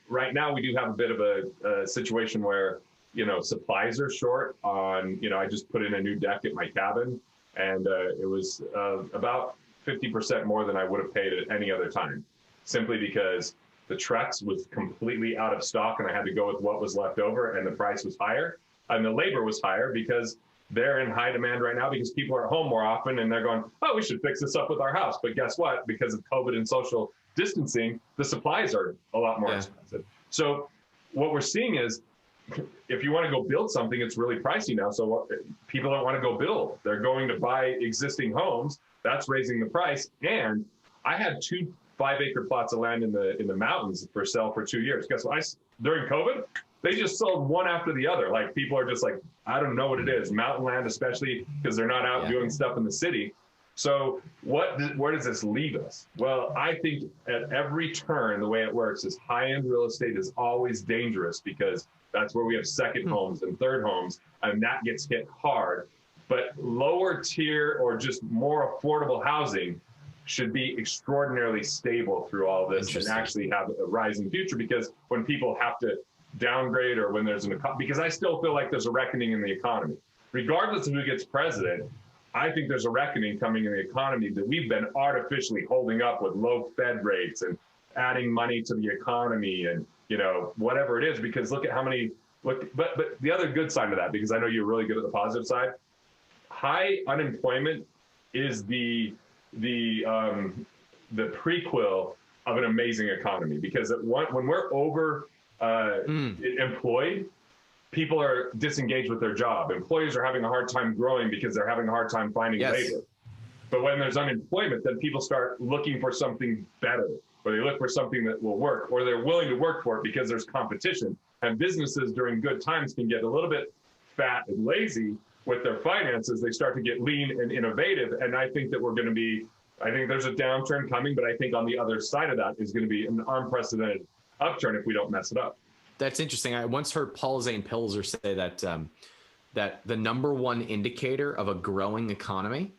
right now we do have a bit of a situation where, you know, supplies are short on, you know, I just put in a new deck at my cabin and it was about 50% more than I would have paid at any other time, simply because the Trex was completely out of stock and I had to go with what was left over and the price was higher. And the labor was higher because they're in high demand right now because people are at home more often and they're going, oh, we should fix this up with our house. But guess what? Because of COVID and social distancing, the supplies are a lot more expensive. So what we're seeing is if you want to go build something, it's really pricey now. So people don't want to go build. They're going to buy existing homes. That's raising the price. And I had 2 5-acre plots of land in the mountains for sale for 2 years. Guess what? During COVID, they just sold one after the other. Like people are just like, I don't know what it is. Mountain land, especially because they're not out doing stuff in the city. So where does this leave us? Well, I think at every turn, the way it works is high-end real estate is always dangerous because that's where we have second homes and third homes, and that gets hit hard. But lower tier or just more affordable housing should be extraordinarily stable through all this and actually have a rising future, because when people have to downgrade or when there's because I still feel like there's a reckoning in the economy. Regardless of who gets president, I think there's a reckoning coming in the economy that we've been artificially holding up with low Fed rates and adding money to the economy and, you know, whatever it is, because look at how many, but the other good side of that, because I know you're really good at the positive side, high unemployment is the prequel of an amazing economy, because when we're over employed, people are disengaged with their job. Employers are having a hard time growing because they're having a hard time finding labor. But when there's unemployment, then people start looking for something better, or they look for something that will work, or they're willing to work for it because there's competition. And businesses during good times can get a little bit fat and lazy with their finances. They start to get lean and innovative. And I think that I think there's a downturn coming, but I think on the other side of that is going to be an unprecedented upturn if we don't mess it up. That's interesting. I once heard Paul Zane Pilzer say that that the number one indicator of a growing economy,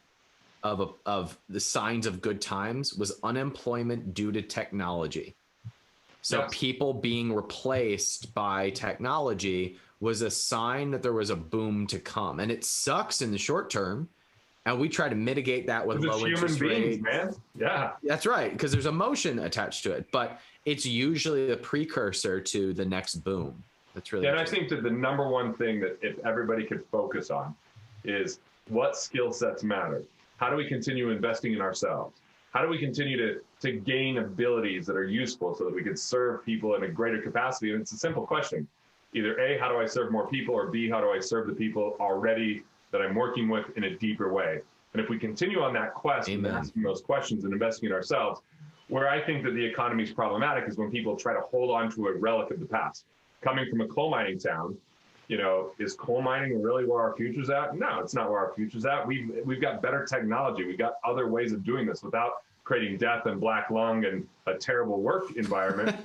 of the signs of good times, was unemployment due to technology. So Yes. people being replaced by technology was a sign that there was a boom to come. And it sucks in the short term. And we try to mitigate that with It's low human interest beings, rates. man. Yeah. That's right, because there's emotion attached to it. But it's usually the precursor to the next boom. That's really And I interesting. think that the number one thing that if everybody could focus on is what skill sets matter. How do we continue investing in ourselves? How do we continue to gain abilities that are useful so that we can serve people in a greater capacity? And it's a simple question. Either A, how do I serve more people? Or B, how do I serve the people already that I'm working with in a deeper way? And if we continue on that quest and asking those questions and investing in ourselves, where I think that the economy is problematic is when people try to hold on to a relic of the past. Coming from a coal mining town, is coal mining really where our future's at? No, it's not where our future's at. We've got better technology. We've got other ways of doing this without creating death and black lung and a terrible work environment.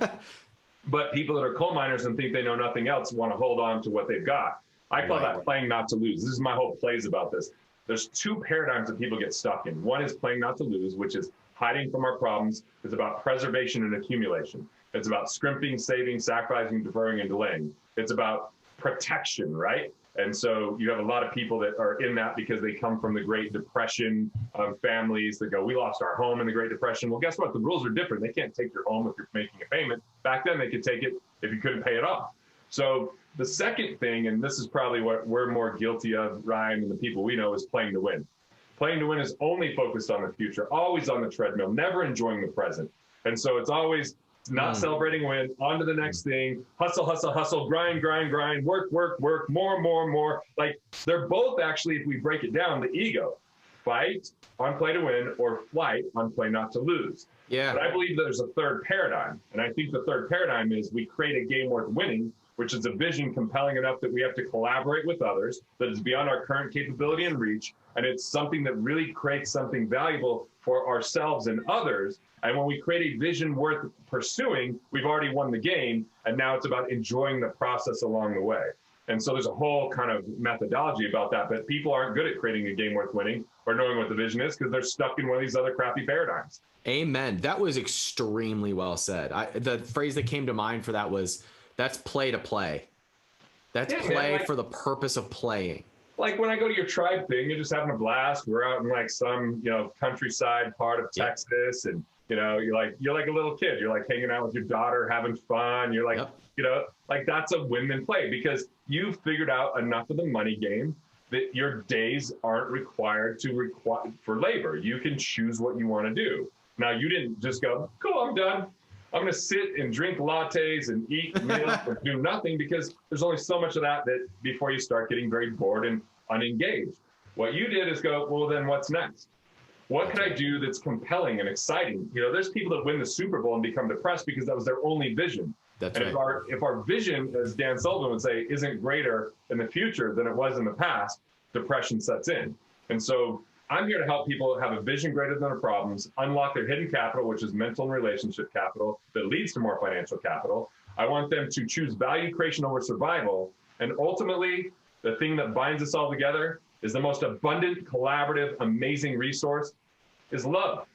But people that are coal miners and think they know nothing else want to hold on to what they've got. I call that playing not to lose. This is my whole plays about this. There's two paradigms that people get stuck in. One is playing not to lose, which is hiding from our problems. It's about preservation and accumulation. It's about scrimping, saving, sacrificing, deferring, and delaying. It's about protection, right? And so you have a lot of people that are in that because they come from the Great Depression, families that go, we lost our home in the Great Depression. Well, guess what? The rules are different. They can't take your home if you're making a payment. Back then, they could take it if you couldn't pay it off. So the second thing, and this is probably what we're more guilty of, Ryan, and the people we know, is playing to win. Playing to win is only focused on the future, always on the treadmill, never enjoying the present. And so it's always not celebrating win, on to the next thing, hustle, hustle, hustle, grind, grind, grind, work, work, work, more, more, more. Like they're both actually, if we break it down, the ego. Fight on play to win or flight on play not to lose. Yeah. But I believe there's a third paradigm. And I think the third paradigm is we create a game worth winning, which is a vision compelling enough that we have to collaborate with others, that is beyond our current capability and reach. And it's something that really creates something valuable for ourselves and others. And when we create a vision worth pursuing, we've already won the game. And now it's about enjoying the process along the way. And so there's a whole kind of methodology about that. But people aren't good at creating a game worth winning or knowing what the vision is because they're stuck in one of these other crappy paradigms. Amen. That was extremely well said. The phrase that came to mind for that was, that's play to play. That's play for the purpose of playing. Like when I go to your tribe thing, you're just having a blast. We're out in like some, countryside part of Texas, and you're like a little kid. You're like hanging out with your daughter, having fun. You're like, like that's a win-win play because you've figured out enough of the money game that your days aren't required for labor. You can choose what you want to do. Now, you didn't just go, cool, I'm done. I'm going to sit and drink lattes and eat meals or do nothing because there's only so much of that before you start getting very bored and unengaged. What you did is go, well, then what's next? What can I do that's compelling and exciting? There's people that win the Super Bowl and become depressed because that was their only vision. That's and right. if our vision, as Dan Sullivan would say, isn't greater in the future than it was in the past, depression sets in. And so I'm here to help people have a vision greater than their problems, unlock their hidden capital, which is mental and relationship capital that leads to more financial capital. I want them to choose value creation over survival. And ultimately, the thing that binds us all together is the most abundant, collaborative, amazing resource is love.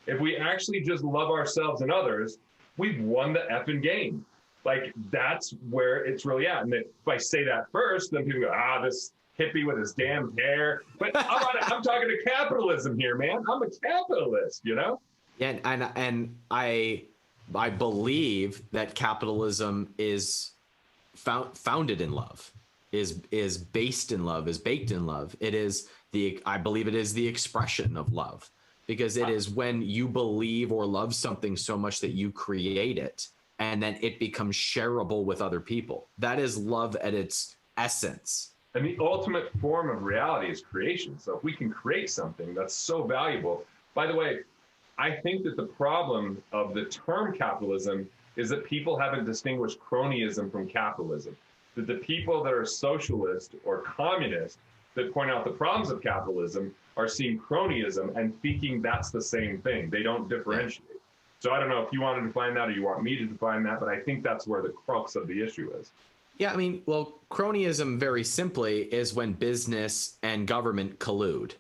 If we actually just love ourselves and others, we've won the effing game. Like, that's where it's really at. And if I say that first, then people go, this hippie with his damn hair. But I'm talking to capitalism here, man. I'm a capitalist, Yeah, and I believe that capitalism is founded in love, is based in love, is baked in love. I believe it is the expression of love, because it is when you believe or love something so much that you create it and then it becomes shareable with other people. That is love at its essence. And the ultimate form of reality is creation. So if we can create something that's so valuable, by the way, I think that the problem of the term capitalism is that people haven't distinguished cronyism from capitalism. That the people that are socialist or communist that point out the problems of capitalism are seeing cronyism and thinking that's the same thing. They don't differentiate. So I don't know if you want to define that or you want me to define that, but I think that's where the crux of the issue is. Yeah, I mean, well, cronyism very simply is when business and government collude.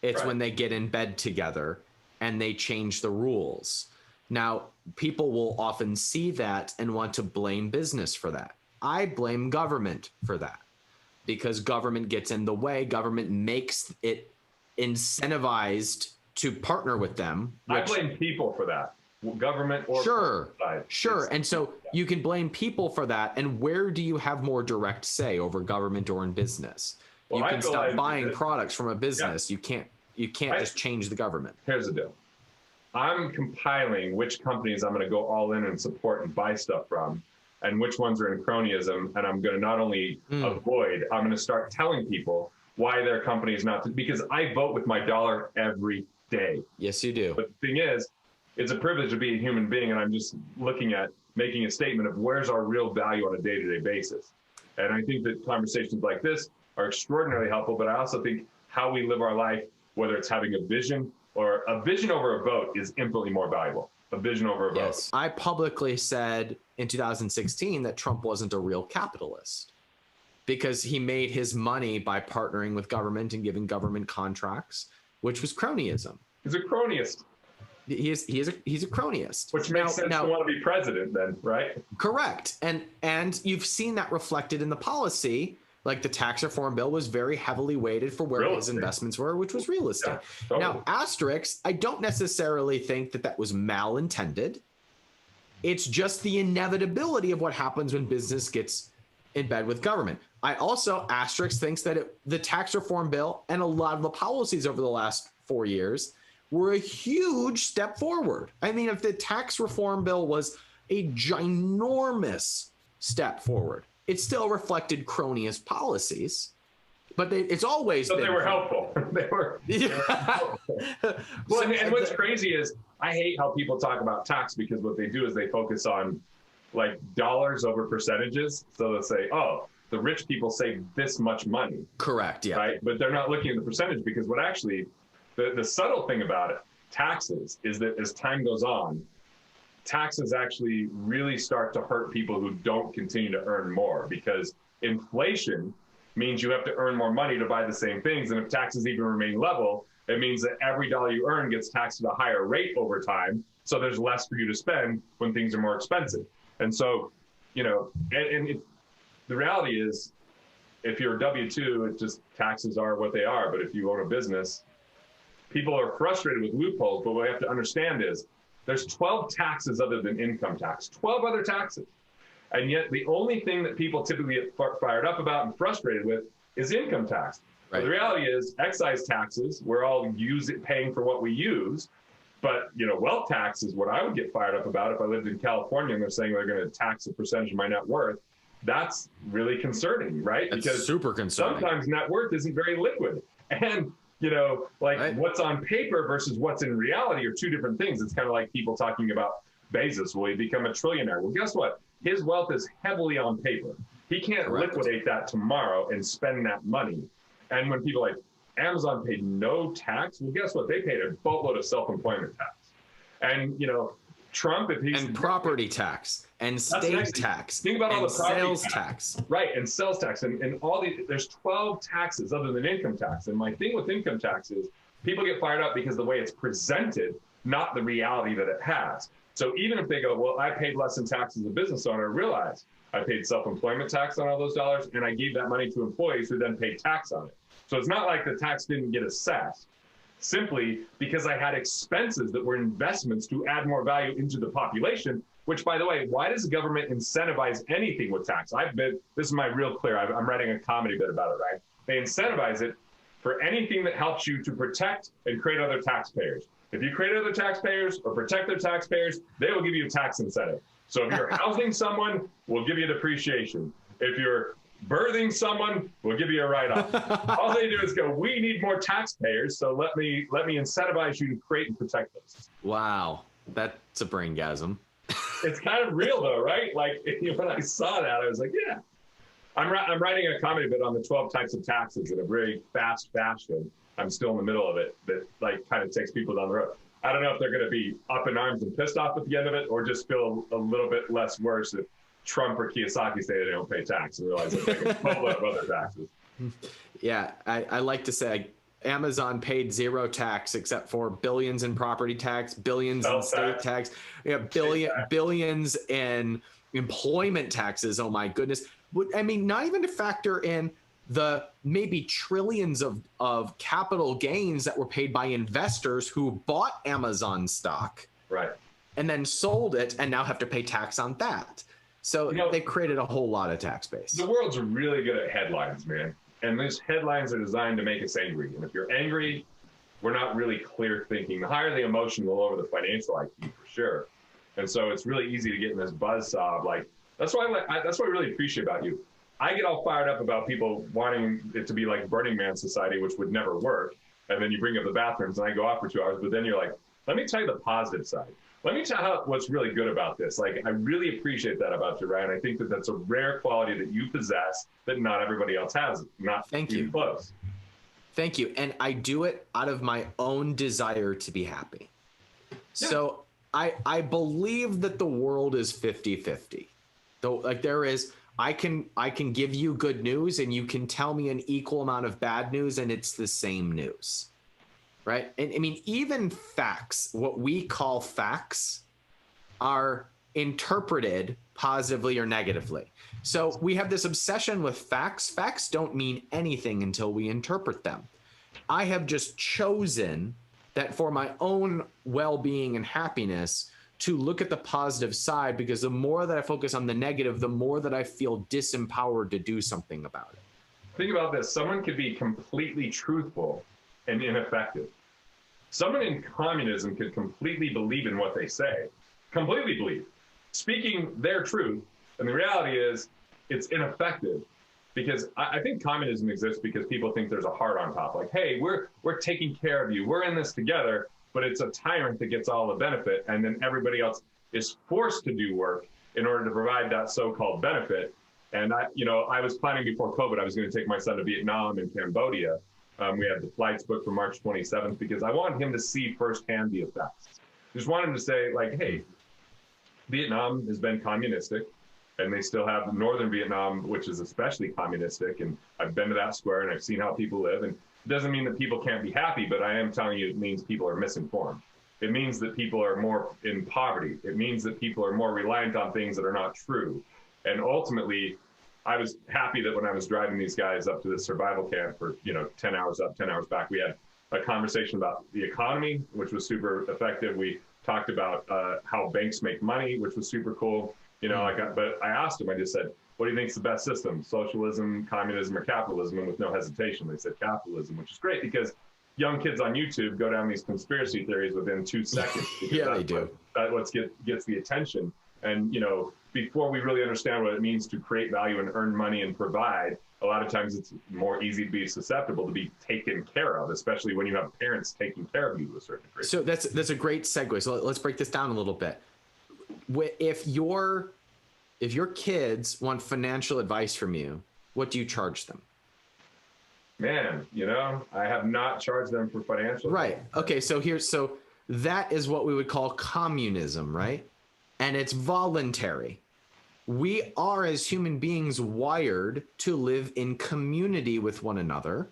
It's Right. when they get in bed together and they change the rules. Now, people will often see that and want to blame business for that. I blame government for that because government gets in the way. Government makes it incentivized to partner with them. I blame people for that. Government or Sure, side. sure. And so you can blame people for that. And where do you have more direct say over government or in business? Well, You I can feel stop like buying that- products from a business. You can't just change the government. Here's the deal. I'm compiling which companies I'm going to go all in and support and buy stuff from, and which ones are in cronyism. And I'm going to not only avoid, I'm going to start telling people why their company is not, because I vote with my dollar every day. Yes, you do. But the thing is, it's a privilege to be a human being, and I'm just looking at making a statement of where's our real value on a day-to-day basis. And I think that conversations like this are extraordinarily helpful, but I also think how we live our life, whether it's having a vision or a vision over a vote, is infinitely more valuable. A vision over a vote. Yes. I publicly said in 2016 that Trump wasn't a real capitalist because he made his money by partnering with government and giving government contracts, which was cronyism. He's a cronyist, He's a cronyist. which makes sense to want to be president then, right? Correct. And you've seen that reflected in the policy. Like the tax reform bill was very heavily weighted for where Real his estate. investments were, which was real estate. Yeah, totally. Now, asterisk, I don't necessarily think that was malintended. It's just the inevitability of what happens when business gets in bed with government. I also, asterisk, thinks that the tax reform bill and a lot of the policies over the last 4 years were a huge step forward. I mean, if the tax reform bill was a ginormous step forward, it still reflected cronyist policies, but it's always So been they were helpful. they were helpful. Well, and what's crazy is I hate how people talk about tax, because what they do is they focus on like dollars over percentages. So they'll say, oh, the rich people save this much money. Correct. Yeah. Right. But they're not looking at the percentage, because what actually the subtle thing about it, taxes, is that as time goes on, taxes actually really start to hurt people who don't continue to earn more, because inflation means you have to earn more money to buy the same things. And if taxes even remain level, it means that every dollar you earn gets taxed at a higher rate over time. So there's less for you to spend when things are more expensive. And so, you know, the reality is, if you're a W-2, it just, taxes are what they are. But if you own a business, people are frustrated with loopholes. But what we have to understand is there's 12 taxes other than income tax, 12 other taxes. And yet the only thing that people typically get fired up about and frustrated with is income tax. Right. But the reality is excise taxes, we're all paying for what we use. But, you know, wealth tax is what I would get fired up about if I lived in California and they're saying they're going to tax a percentage of my net worth. That's really concerning, right? That's because super concerning. sometimes net worth isn't very liquid. And, you know, like Right. what's on paper versus what's in reality are two different things. It's kind of like people talking about Bezos. Will he become a trillionaire? Well, guess what? His wealth is heavily on paper. He can't Correct. liquidate that tomorrow and spend that money. And when people like Amazon paid no tax, well, guess what? They paid a boatload of self-employment tax. And, you know, Trump, if he's... And property tax and state next. tax. Think about all and the property sales tax. tax. Right, and sales tax, and all these, there's 12 taxes other than income tax. And my thing with income tax is people get fired up because the way it's presented, not the reality that it has. So even if they go, well, I paid less in tax as a business owner, realize I paid self-employment tax on all those dollars, and I gave that money to employees who then paid tax on it. So it's not like the tax didn't get assessed, simply because I had expenses that were investments to add more value into the population, which, by the way, why does the government incentivize anything with tax? This is my real clear, I'm writing a comedy bit about it, right? They incentivize it for anything that helps you to protect and create other taxpayers. If you create other taxpayers or protect their taxpayers, they will give you a tax incentive. So if you're housing someone, we'll give you depreciation. If you're birthing someone, we'll give you a write-off. All they do is go, we need more taxpayers, so let me incentivize you to create and protect those. Wow, that's a braingasm. It's kind of real though, right? Like when I saw that, I was like, yeah. I'm writing a comedy bit on the 12 types of taxes in a very fast fashion. I'm still in the middle of it, that like kind of takes people down the road. I don't know if they're going to be up in arms and pissed off at the end of it, or just feel a little bit less worse if Trump or Kiyosaki say they don't pay tax and realize that they can pull up other taxes. Yeah, I like to say Amazon paid zero tax except for billions in property tax, billions in state tax, billions in employment taxes. Oh my goodness. I mean, not even to factor in the maybe trillions of capital gains that were paid by investors who bought Amazon stock, right, and then sold it and now have to pay tax on that. So they created a whole lot of tax base. The world's really good at headlines, man. And these headlines are designed to make us angry. And if you're angry, we're not really clear thinking. The higher the emotion, the lower the financial IQ for sure. And so it's really easy to get in this buzzsaw of like, that's what I really appreciate about you. I get all fired up about people wanting it to be like Burning Man society, which would never work. And then you bring up the bathrooms and I go off for 2 hours, but then you're like, let me tell you the positive side. Let me tell you what's really good about this. Like, I really appreciate that about you, Ryan. I think that that's a rare quality that you possess that not everybody else has. Not Thank you. Close. Thank you. And I do it out of my own desire to be happy. Yeah. So I believe that the world is 50-50. Though, like there is, I can give you good news and you can tell me an equal amount of bad news and it's the same news. Right. And I mean, even facts, what we call facts, are interpreted positively or negatively. So we have this obsession with facts. Facts don't mean anything until we interpret them. I have just chosen that for my own well-being and happiness to look at the positive side, because the more that I focus on the negative, the more that I feel disempowered to do something about it. Think about this. Someone could be completely truthful and ineffective. Someone in communism could completely believe in what they say, completely believe, speaking their truth. And the reality is it's ineffective, because I think communism exists because people think there's a heart on top. Like, hey, we're taking care of you. We're in this together, but it's a tyrant that gets all the benefit. And then everybody else is forced to do work in order to provide that so-called benefit. And I was planning before COVID, I was going to take my son to Vietnam and Cambodia. We had the flights booked for March 27th because I wanted him to see firsthand the effects. Just wanted him to say, like, hey, Vietnam has been communistic, and they still have northern Vietnam, which is especially communistic. And I've been to that square and I've seen how people live. And it doesn't mean that people can't be happy, but I am telling you, it means people are misinformed. It means that people are more in poverty. It means that people are more reliant on things that are not true. And ultimately, I was happy that when I was driving these guys up to the survival camp for 10 hours up, 10 hours back, we had a conversation about the economy, which was super effective. We talked about how banks make money, which was super cool. But I asked them, I just said, what do you think is the best system, socialism, communism, or capitalism? And with no hesitation, they said capitalism, which is great because young kids on YouTube go down these conspiracy theories within 2 seconds. Yeah, they do. That's what gets the attention. And, before we really understand what it means to create value and earn money and provide, a lot of times it's more easy to be susceptible to be taken care of, especially when you have parents taking care of you to a certain degree. So that's a great segue. So let's break this down a little bit. If your kids want financial advice from you, what do you charge them? Man, I have not charged them for financial advice. Right. Okay. So that is what we would call communism, right? And it's voluntary. We are, as human beings, wired to live in community with one another,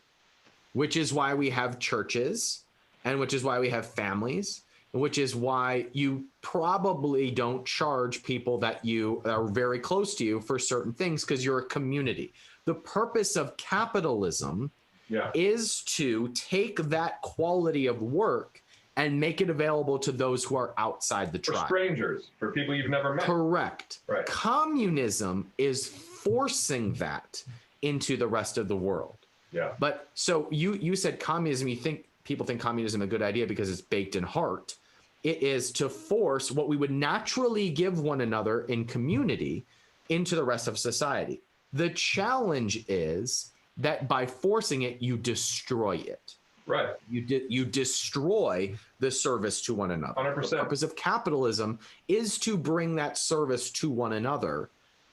which is why we have churches, and which is why we have families, and which is why you probably don't charge people that are very close to you for certain things, because you're a community. The purpose of capitalism is to take that quality of work and make it available to those who are outside the tribe. For strangers, for people you've never met. Correct. Right. Communism is forcing that into the rest of the world. Yeah. But so you said communism, people think communism is a good idea because it's baked in heart. It is to force what we would naturally give one another in community into the rest of society. The challenge is that by forcing it, you destroy it. Right. You destroy the service to one another. 100%. The purpose of capitalism is to bring that service to one another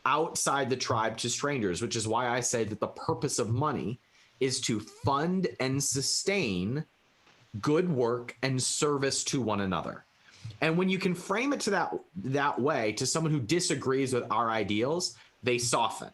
outside the tribe to strangers, which is why I say that the purpose of money is to fund and sustain good work and service to one another. And when you can frame it to that way, to someone who disagrees with our ideals, they soften.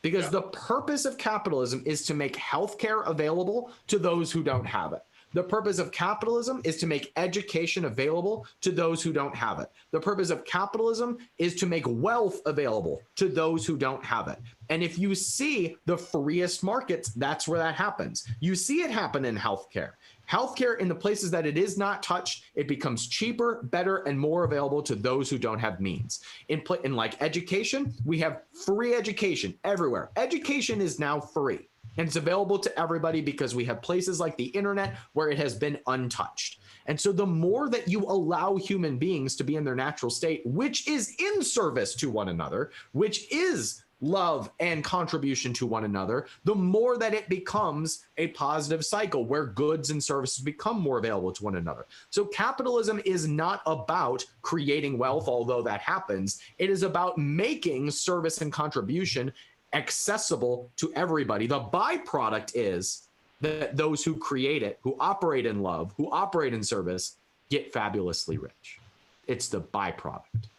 Because the purpose of capitalism is to make healthcare available to those who don't have it. The purpose of capitalism is to make education available to those who don't have it. The purpose of capitalism is to make wealth available to those who don't have it. And if you see the freest markets, that's where that happens. You see it happen in healthcare. Healthcare, in the places that it is not touched, it becomes cheaper, better, and more available to those who don't have means. In like education, we have free education everywhere. Education is now free, and it's available to everybody because we have places like the internet where it has been untouched. And so the more that you allow human beings to be in their natural state, which is in service to one another, which is love and contribution to one another, the more that it becomes a positive cycle where goods and services become more available to one another. So capitalism is not about creating wealth, although that happens. It is about making service and contribution accessible to everybody. The byproduct is that those who create it, who operate in love, who operate in service, get fabulously rich. It's the byproduct.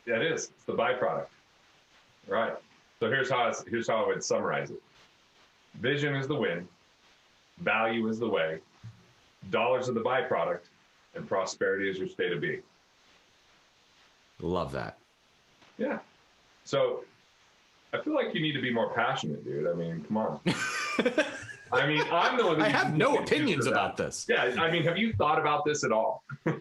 Yeah, it is. It's the byproduct. Right. So here's how I would summarize it. Vision is the win, value is the way, dollars are the byproduct, and prosperity is your state of being. Love that. Yeah. So I feel like you need to be more passionate, dude. I mean, come on. I mean, I'm the one that I have no opinions about this. Yeah. I mean, have you thought about this at all? I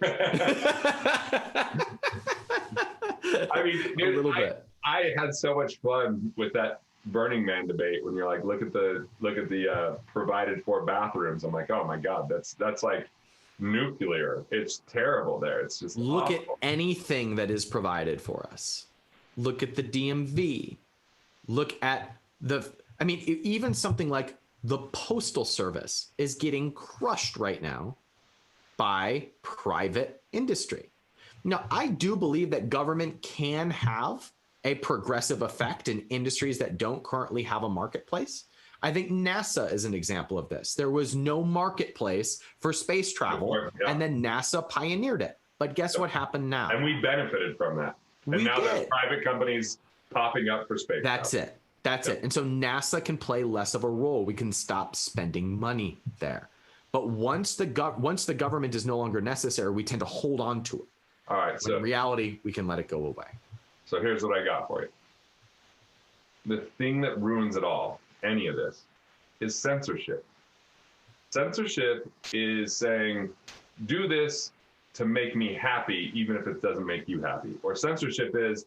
mean, dude, a little bit. I had so much fun with that Burning Man debate when you're like, look at the provided for bathrooms. I'm like, oh my God, that's like nuclear. It's terrible there. It's just look awful. at anything that is provided for us. Look at the DMV. Look at even something like the Postal Service is getting crushed right now by private industry. Now, I do believe that government can have a progressive effect in industries that don't currently have a marketplace. I think NASA is an example of this. There was no marketplace for space travel, and then NASA pioneered it. But guess what happened now? And we benefited from that. And now there's private companies popping up for space That's travel. it. That's it. And so NASA can play less of a role. We can stop spending money there. But once the government is no longer necessary, we tend to hold on to it. All right. When in reality, we can let it go away. So here's what I got for you. The thing that ruins it all, any of this, is censorship. Censorship is saying, do this to make me happy, even if it doesn't make you happy. Or censorship is,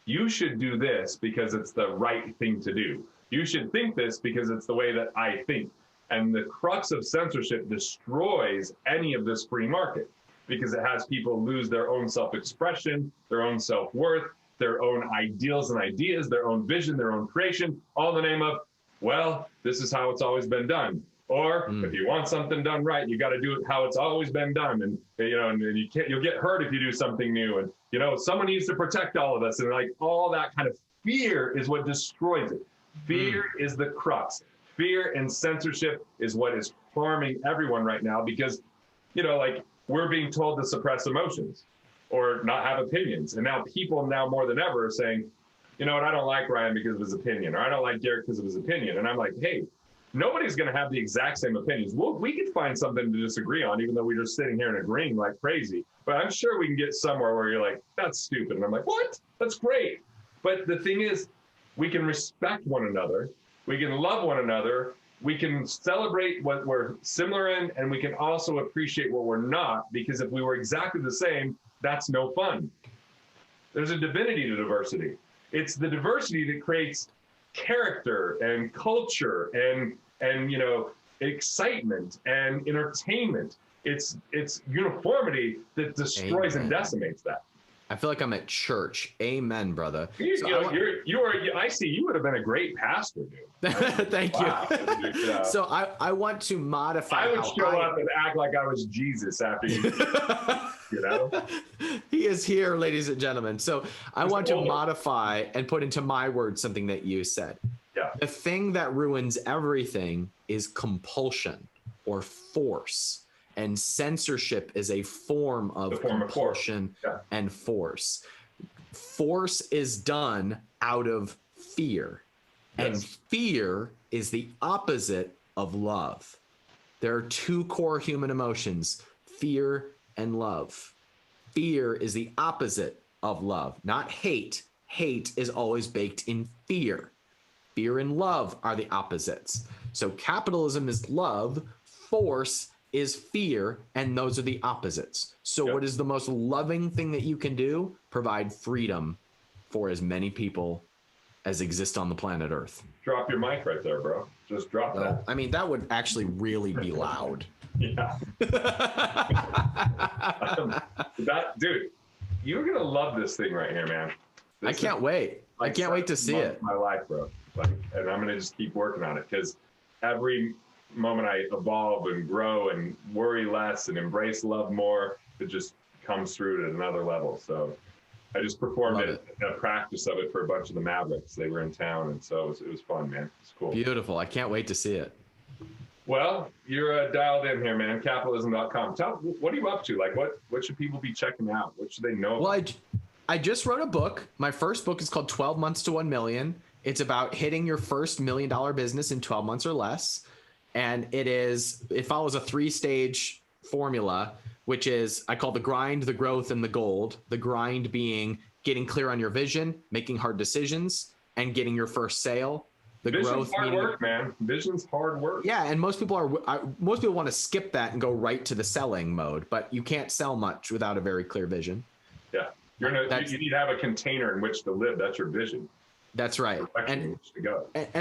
you should do this because it's the right thing to do. You should think this because it's the way that I think. And the crux of censorship destroys any of this free market because it has people lose their own self-expression, their own self-worth, their own ideals and ideas, their own vision, their own creation, all in the name of, well, this is how it's always been done. Or if you want something done right, you got to do it how it's always been done. And, and you'll get hurt if you do something new. And, someone needs to protect all of us. And like all that kind of fear is what destroys it. Fear is the crux. Fear and censorship is what is harming everyone right now because, we're being told to suppress emotions or not have opinions. And now people more than ever are saying, you know what, I don't like Ryan because of his opinion, or I don't like Garrett because of his opinion. And I'm like, hey, nobody's going to have the exact same opinions. We could find something to disagree on, even though we're just sitting here and agreeing like crazy. But I'm sure we can get somewhere where you're like, that's stupid. And I'm like, what? That's great. But the thing is, we can respect one another. We can love one another. We can celebrate what we're similar in, and we can also appreciate what we're not, because if we were exactly the same, that's no fun. There's a divinity to diversity. It's the diversity that creates character and culture and excitement and entertainment. It's uniformity that destroys and decimates that. I feel like I'm at church. Amen, brother. I see you would have been a great pastor, dude. Thank Wow. you. So I want to modify. I would show up and act like I was Jesus after you. You know? He is here, ladies and gentlemen. So I want to modify and put into my words something that you said. Yeah. The thing that ruins everything is compulsion or force. And censorship is a form of compulsion and force. Force is done out of fear. Yes. And fear is the opposite of love. There are two core human emotions, fear and love. Fear is the opposite of love, not hate. Hate is always baked in fear. Fear and love are the opposites. So capitalism is love, force is fear, and those are the opposites. So what is the most loving thing that you can do? Provide freedom for as many people as exist on the planet Earth. Drop your mic right there, bro. Just drop that. I mean, that would actually really be loud. Yeah. Dude, you're gonna love this thing right here, man. I can't wait. I can't wait to see it. My life, bro. And I'm gonna just keep working on it because every moment I evolve and grow and worry less and embrace love more, it just comes through at another level. So I just performed a practice of it for a bunch of the Mavericks. They were in town, and so it was fun, man. It's cool. Beautiful. I can't wait to see it. Well, you're dialed in here, man. Capitalism.com. What are you up to? Like, what should people be checking out? What should they know? Well, I just wrote a book. My first book is called 12 Months to 1 Million. It's about hitting your first $1 million business in 12 months or less. And it follows a 3-stage formula, which is I call the grind, the growth, and the gold. The grind being getting clear on your vision, making hard decisions, and getting your first sale. The Vision's growth hard work, man. Vision's hard work. Yeah, and most people want to skip that and go right to the selling mode, but you can't sell much without a very clear vision. Yeah, you need to have a container in which to live. That's your vision. That's right. And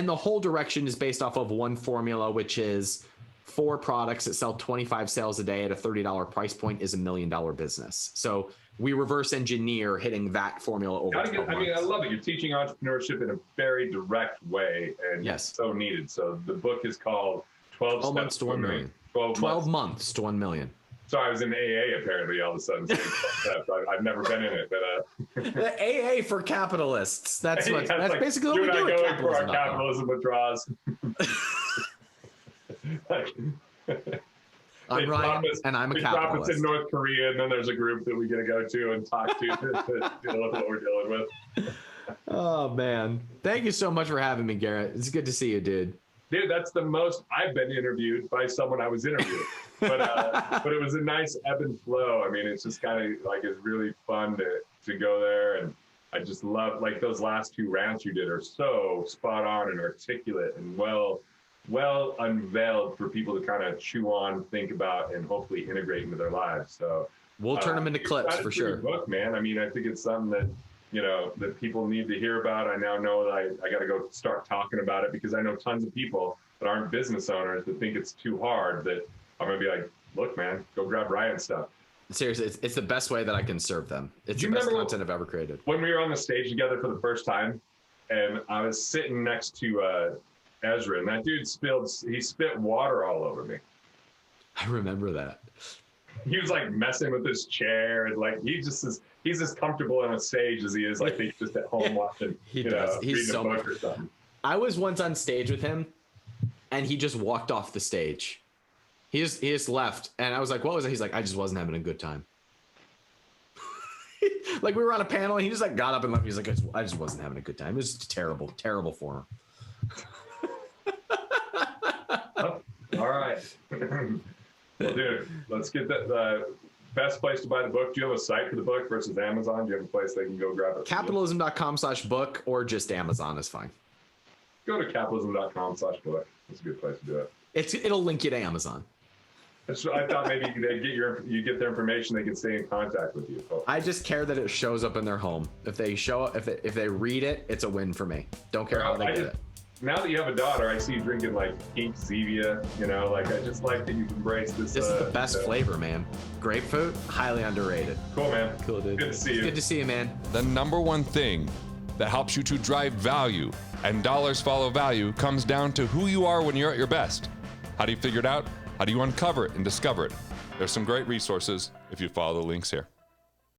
the whole direction is based off of one formula, which is 4 products that sell 25 sales a day at a $30 price point is $1 million business. So we reverse engineer hitting that formula over 12 months. I mean, I love it. You're teaching entrepreneurship in a very direct way, and it's so needed. So the book is called 12 Months to 1 Million. 12 months to 1 million. So I was in AA apparently all of a sudden. I've never been in it, but the AA for capitalists. That's like, basically what we do. You and I going for our capitalism withdrawals. I'm Ryan, and I'm a capitalist. It's in North Korea, and then there's a group that we get to go to and talk to deal with what we're dealing with. Oh man, thank you so much for having me, Garrett. It's good to see you, dude. Dude, that's the most I've been interviewed by someone I was interviewing. But it was a nice ebb and flow. I mean, it's just kind of like it's really fun to go there, and I just love like those last 2 rants you did are so spot on and articulate and well unveiled for people to kind of chew on, think about, and hopefully integrate into their lives. So we'll turn them into clips for sure. Book, man. I mean, I think it's something that that people need to hear about. I now know that I got to go start talking about it because I know tons of people that aren't business owners that think it's too hard. That I'm gonna be like, look, man, go grab Ryan's stuff. Seriously, it's the best way that I can serve them. It's the best content I've ever created. When we were on the stage together for the first time, and I was sitting next to Ezra, and that dude spit water all over me. I remember that. He was like messing with his chair, and like he's as comfortable on a stage as he is like he's just at home watching. He's reading a book or something. I was once on stage with him, and he just walked off the stage. He just left, and I was like, "What was it?" He's like, "I just wasn't having a good time." Like we were on a panel, and he just like got up and left. He's like, "I just wasn't having a good time. It was terrible for him." All right. Well, dude, let's get the best place to buy the book. Do you have a site for the book versus Amazon? Do you have a place they can go grab it? Capitalism.com/book or just Amazon is fine. Go to capitalism.com/book. That's a good place to do it. It'll link you to Amazon. I thought maybe you get their information, they can stay in contact with you. Oh. I just care that it shows up in their home. If they read it, it's a win for me. Don't care how they get it. now that you have a daughter, I see you drinking like pink Zevia. You know, like I just like that you've embraced this. This is the best flavor, man. Grapefruit, highly underrated. Cool, man. Cool, dude. Good to see you. Good to see you, man. The number one thing that helps you to drive value and dollars follow value comes down to who you are when you're at your best. How do you figure it out? How do you uncover it and discover it? There's some great resources if you follow the links here.